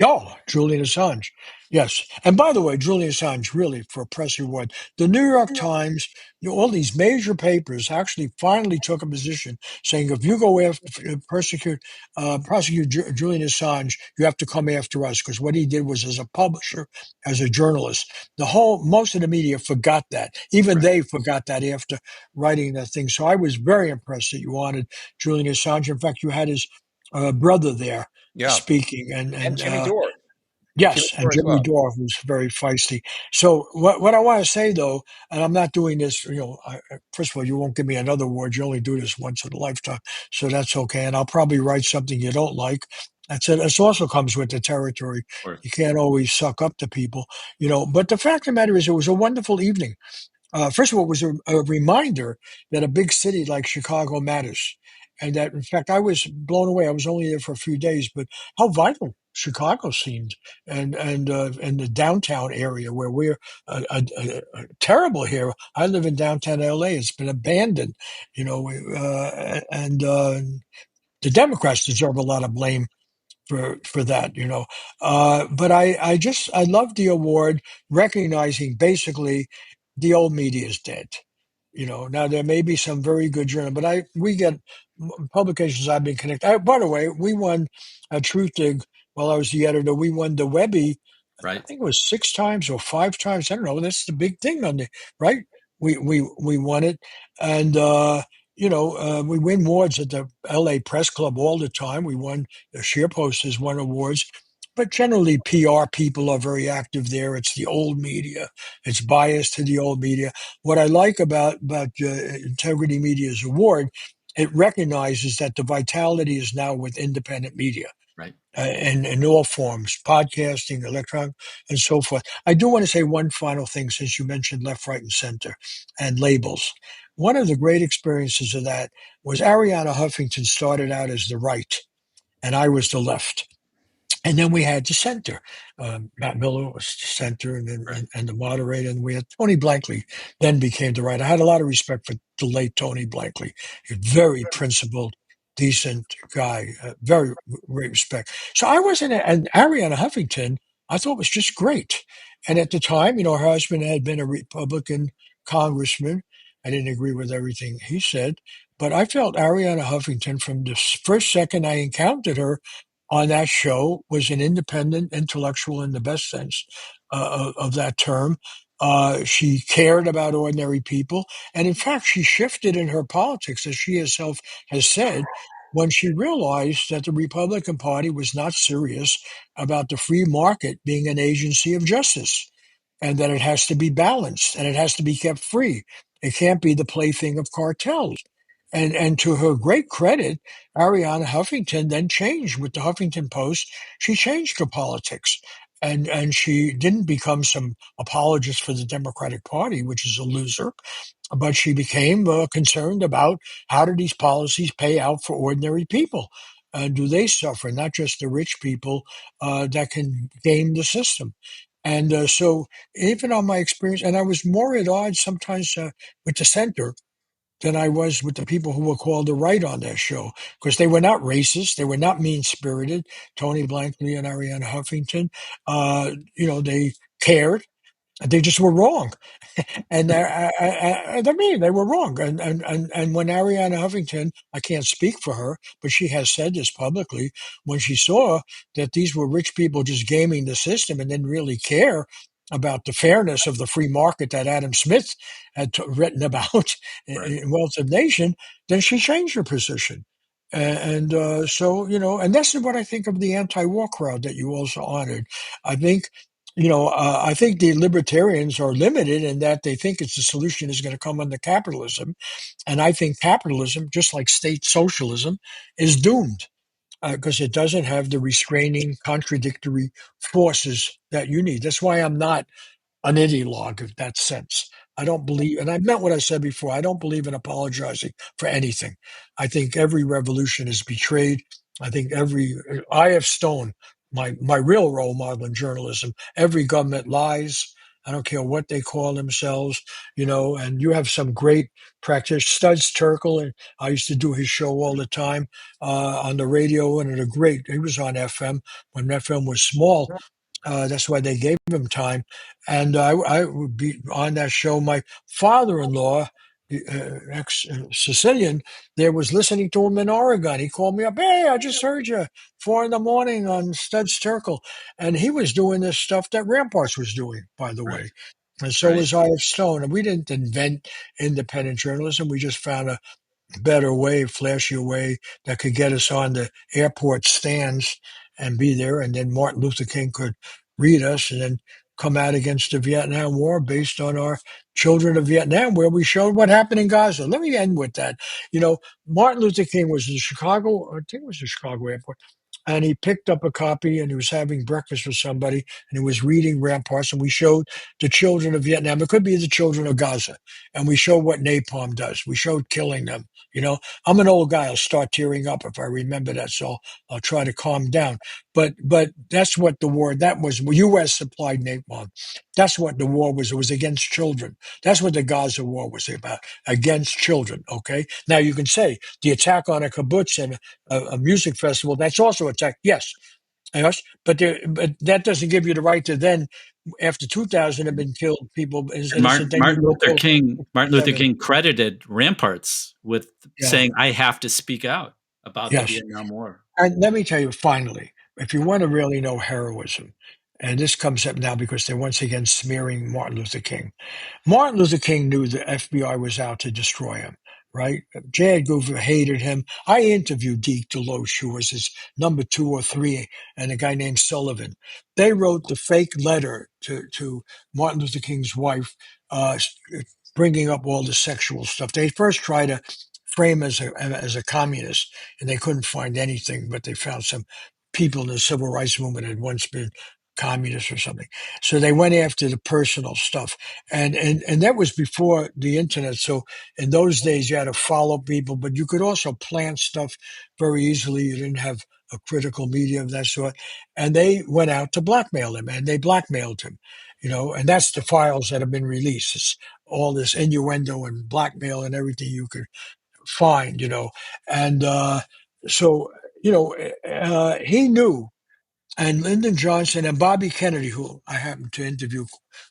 Oh, Julian Assange. Yes. And by the way, Julian Assange, really, for a press reward. The New York Times, all these major papers actually finally took a position saying if you go after prosecute Julian Assange, you have to come after us because what he did was as a publisher, as a journalist. Most of the media forgot that. Even Right. they forgot that after writing that thing. So I was very impressed that you honored Julian Assange. In fact, you had his brother there Yeah, speaking, and and Jimmy Dore. Jimmy yes, and Dore as Jimmy well. Dore, who's very feisty. So what I want to say though, and I'm not doing this, first of all, you won't give me another award. You only do this once in a lifetime, so that's okay. And I'll probably write something you don't like. That's it. This also comes with the territory. Of course. You can't always suck up to people. But the fact of the matter is, it was a wonderful evening. First of all, it was a reminder that a big city like Chicago matters. And that, in fact, I was blown away. I was only there for a few days, but how vital Chicago seemed, and the downtown area where we're terrible here. I live in downtown LA. It's been abandoned, and the Democrats deserve a lot of blame for that. But I love the award recognizing basically the old media is dead. Now there may be some very good journal, but we get publications I've been connected. By the way, we won a Truth Dig while I was the editor. We won the Webby. I Right. think it was 6 times or 5 times. I don't know. That's the big thing on the right. We won it, and we win awards at the L.A. Press Club all the time. We won the Scheer Post has won awards. But generally, PR people are very active there. It's the old media. It's biased to the old media. What I like about Integrity Media's award, it recognizes that the vitality is now with independent media Right. in all forms, podcasting, electronic, and so forth. I do want to say one final thing since you mentioned left, right, and center and labels. One of the great experiences of that was Ariana Huffington started out as the right, and I was the left. And then we had the center. Matt Miller was the center, Right. and the moderator. And we had Tony Blankley, then became the right. I had a lot of respect for the late Tony Blankley. A very principled, decent guy. Very great respect. So I was and Ariana Huffington, I thought was just great. And at the time, her husband had been a Republican congressman. I didn't agree with everything he said, but I felt Ariana Huffington from the first second I encountered her on that show was an independent intellectual in the best sense of that term. She cared about ordinary people. And in fact, she shifted in her politics, as she herself has said, when she realized that the Republican Party was not serious about the free market being an agency of justice and that it has to be balanced and it has to be kept free. It can't be the plaything of cartels. And to her great credit, Ariana Huffington then changed with the Huffington Post. She changed her politics. And she didn't become some apologist for the Democratic Party, which is a loser, but she became concerned about how do these policies pay out for ordinary people? Do they suffer, not just the rich people that can game the system? And so, even on my experience, and I was more at odds sometimes with the center than I was with the people who were called the right on that show, because they were not racist, they were not mean spirited. Tony Blankley and Ariana Huffington, they cared. They just were wrong. And I mean, they were wrong. And when Ariana Huffington, I can't speak for her, but she has said this publicly, when she saw that these were rich people just gaming the system and didn't really care about the fairness of the free market that Adam Smith had written about Right. in Wealth of Nation, then she changed her position. And that's what I think of the anti-war crowd that you also honored. I think I think the libertarians are limited in that they think it's the solution is going to come under capitalism. And I think capitalism, just like state socialism, is doomed because it doesn't have the restraining, contradictory forces that you need. That's why I'm not an ideologue in that sense. I don't believe, and I meant what I said before, I don't believe in apologizing for anything. I think every revolution is betrayed. I think I.F. Stone, my real role model in journalism, every government lies. I don't care what they call themselves, and you have some great practitioners. Studs Terkel, and I used to do his show all the time on the radio, and he was on FM when FM was small. That's why they gave him time. And I would be on that show. My father-in-law, ex-Sicilian, there was listening to him in Oregon. He called me up. Hey, I just heard you 4 a.m. on Studs Terkel. And he was doing this stuff that Ramparts was doing, by the Right. way. And so Right. was I.F. Stone. And we didn't invent independent journalism. We just found a better way, flashier way that could get us on the airport stands and be there. And then Martin Luther King could read us and then come out against the Vietnam War based on our Children of Vietnam, where we showed what happened in Gaza. Let me end with that. Martin Luther King was in Chicago, I think it was the Chicago airport, and he picked up a copy and he was having breakfast with somebody and he was reading Ramparts, and we showed the children of Vietnam. It could be the children of Gaza. And we showed what napalm does. We showed killing them. I'm an old guy. I'll start tearing up if I remember that, so I'll try to calm down. But that's what the war. That was U.S. supplied napalm. That's what the war was. It was against children. That's what the Gaza war was about, against children. Okay. Now you can say the attack on a kibbutz and a music festival. That's also attack. Yes, yes. But that doesn't give you the right to then, after 2,000 have been killed, people is And innocent. Then you go kill Martin Luther 7. King credited Ramparts with Yeah. saying, "I have to speak out about the Yes. Vietnam War." And let me tell you, finally, if you want to really know heroism, and this comes up now because they're once again smearing Martin Luther King. Martin Luther King knew the FBI was out to destroy him, right? J. Edgar Hoover hated him. I interviewed Deke Deloche, who was his number 2 or 3, and a guy named Sullivan. They wrote the fake letter to Martin Luther King's wife, bringing up all the sexual stuff. They first tried to frame as a communist, and they couldn't find anything, but they found some people in the civil rights movement had once been communists or something. So they went after the personal stuff, and that was before the internet. So in those days, you had to follow people, but you could also plant stuff very easily. You didn't have a critical media of that sort, and they went out to blackmail him, and they blackmailed him. And that's the files that have been released. It's all this innuendo and blackmail and everything you could find. And so he knew, and Lyndon Johnson and Bobby Kennedy, who I happen to interview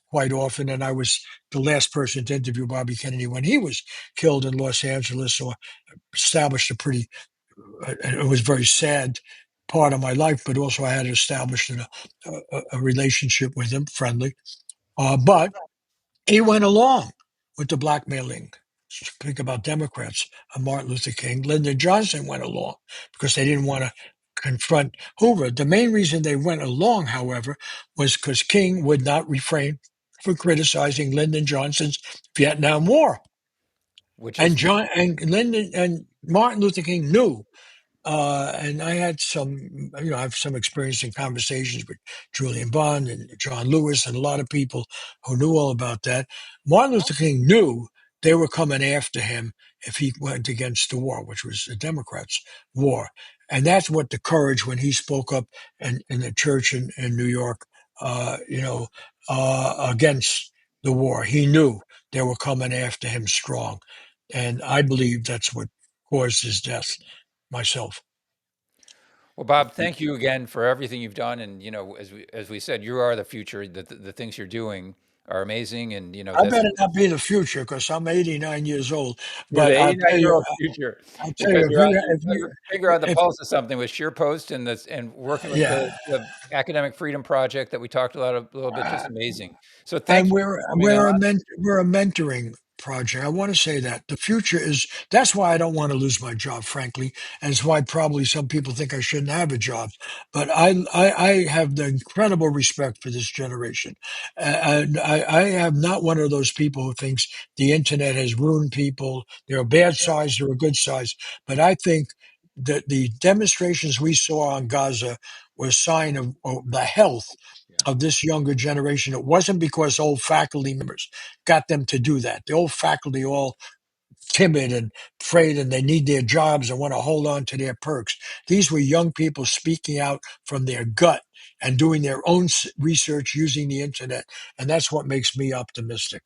quite often, and I was the last person to interview Bobby Kennedy when he was killed in Los Angeles, so established a pretty, it was very sad part of my life, but also I had established a relationship with him, friendly. But he went along with the blackmailing. Think about Democrats, Martin Luther King. Lyndon Johnson went along because they didn't want to confront Hoover. The main reason they went along, however, was because King would not refrain from criticizing Lyndon Johnson's Vietnam War. which is And John and Lyndon and Martin Luther King knew. And I had I have some experience in conversations with Julian Bond and John Lewis and a lot of people who knew all about that. Martin Luther King knew they were coming after him if he went against the war, which was the Democrats' war. And that's what the courage when he spoke up in the church in New York, against the war. He knew they were coming after him strong. And I believe that's what caused his death myself. well, Bob, Thank thank you again for everything you've done. And, as we said, you are the future. The things you're doing are amazing. And, I this better not be the future because I'm 89 years old. you're the But 89-year-old future I'll tell because you, you're on, you've if got you, your finger on the if pulse of something with Sheer Post and working with yeah, the Academic Freedom Project that we talked a little bit, just amazing. So thank and you for coming on. we're a mentoring project. I want to say that the future is. That's why I don't want to lose my job, frankly, and it's why probably some people think I shouldn't have a job. But I have the incredible respect for this generation, and I am not one of those people who thinks the internet has ruined people. They're a bad size, they're a good size, but I think that the demonstrations we saw on Gaza were a sign of the health Yeah. of this younger generation. It wasn't because old faculty members got them to do that. The old faculty all timid and afraid and they need their jobs and want to hold on to their perks. These were young people speaking out from their gut and doing their own research using the internet. And that's what makes me optimistic.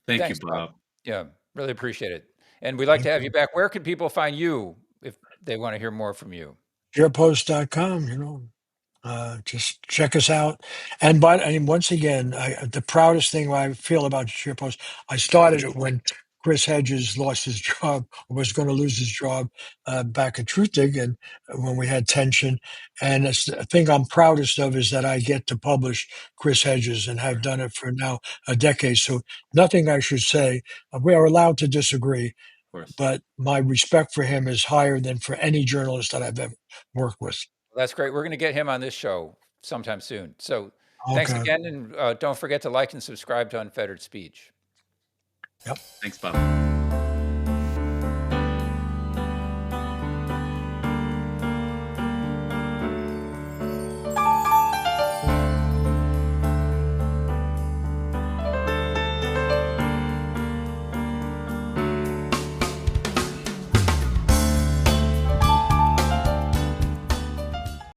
Thank you, Thanks, Bob. Bob. Yeah, really appreciate it. And we'd like to Thank have you you. back. Where can people find you if they want to hear more from you? SharePost.com, just check us out. And once again, the proudest thing I feel about SharePost, I started it when Chris Hedges lost his job, or was going to lose his job back at Truthdig, and when we had tension. And the thing I'm proudest of is that I get to publish Chris Hedges and have Sure. done it for now a decade. So nothing I should say. We are allowed to disagree, Of course. but my respect for him is higher than for any journalist that I've ever worked with. Well, that's great. We're going to get him on this show sometime soon. So thanks Okay. again. And don't forget to like and subscribe to Unfettered Speech. Yep. Thanks, Bob.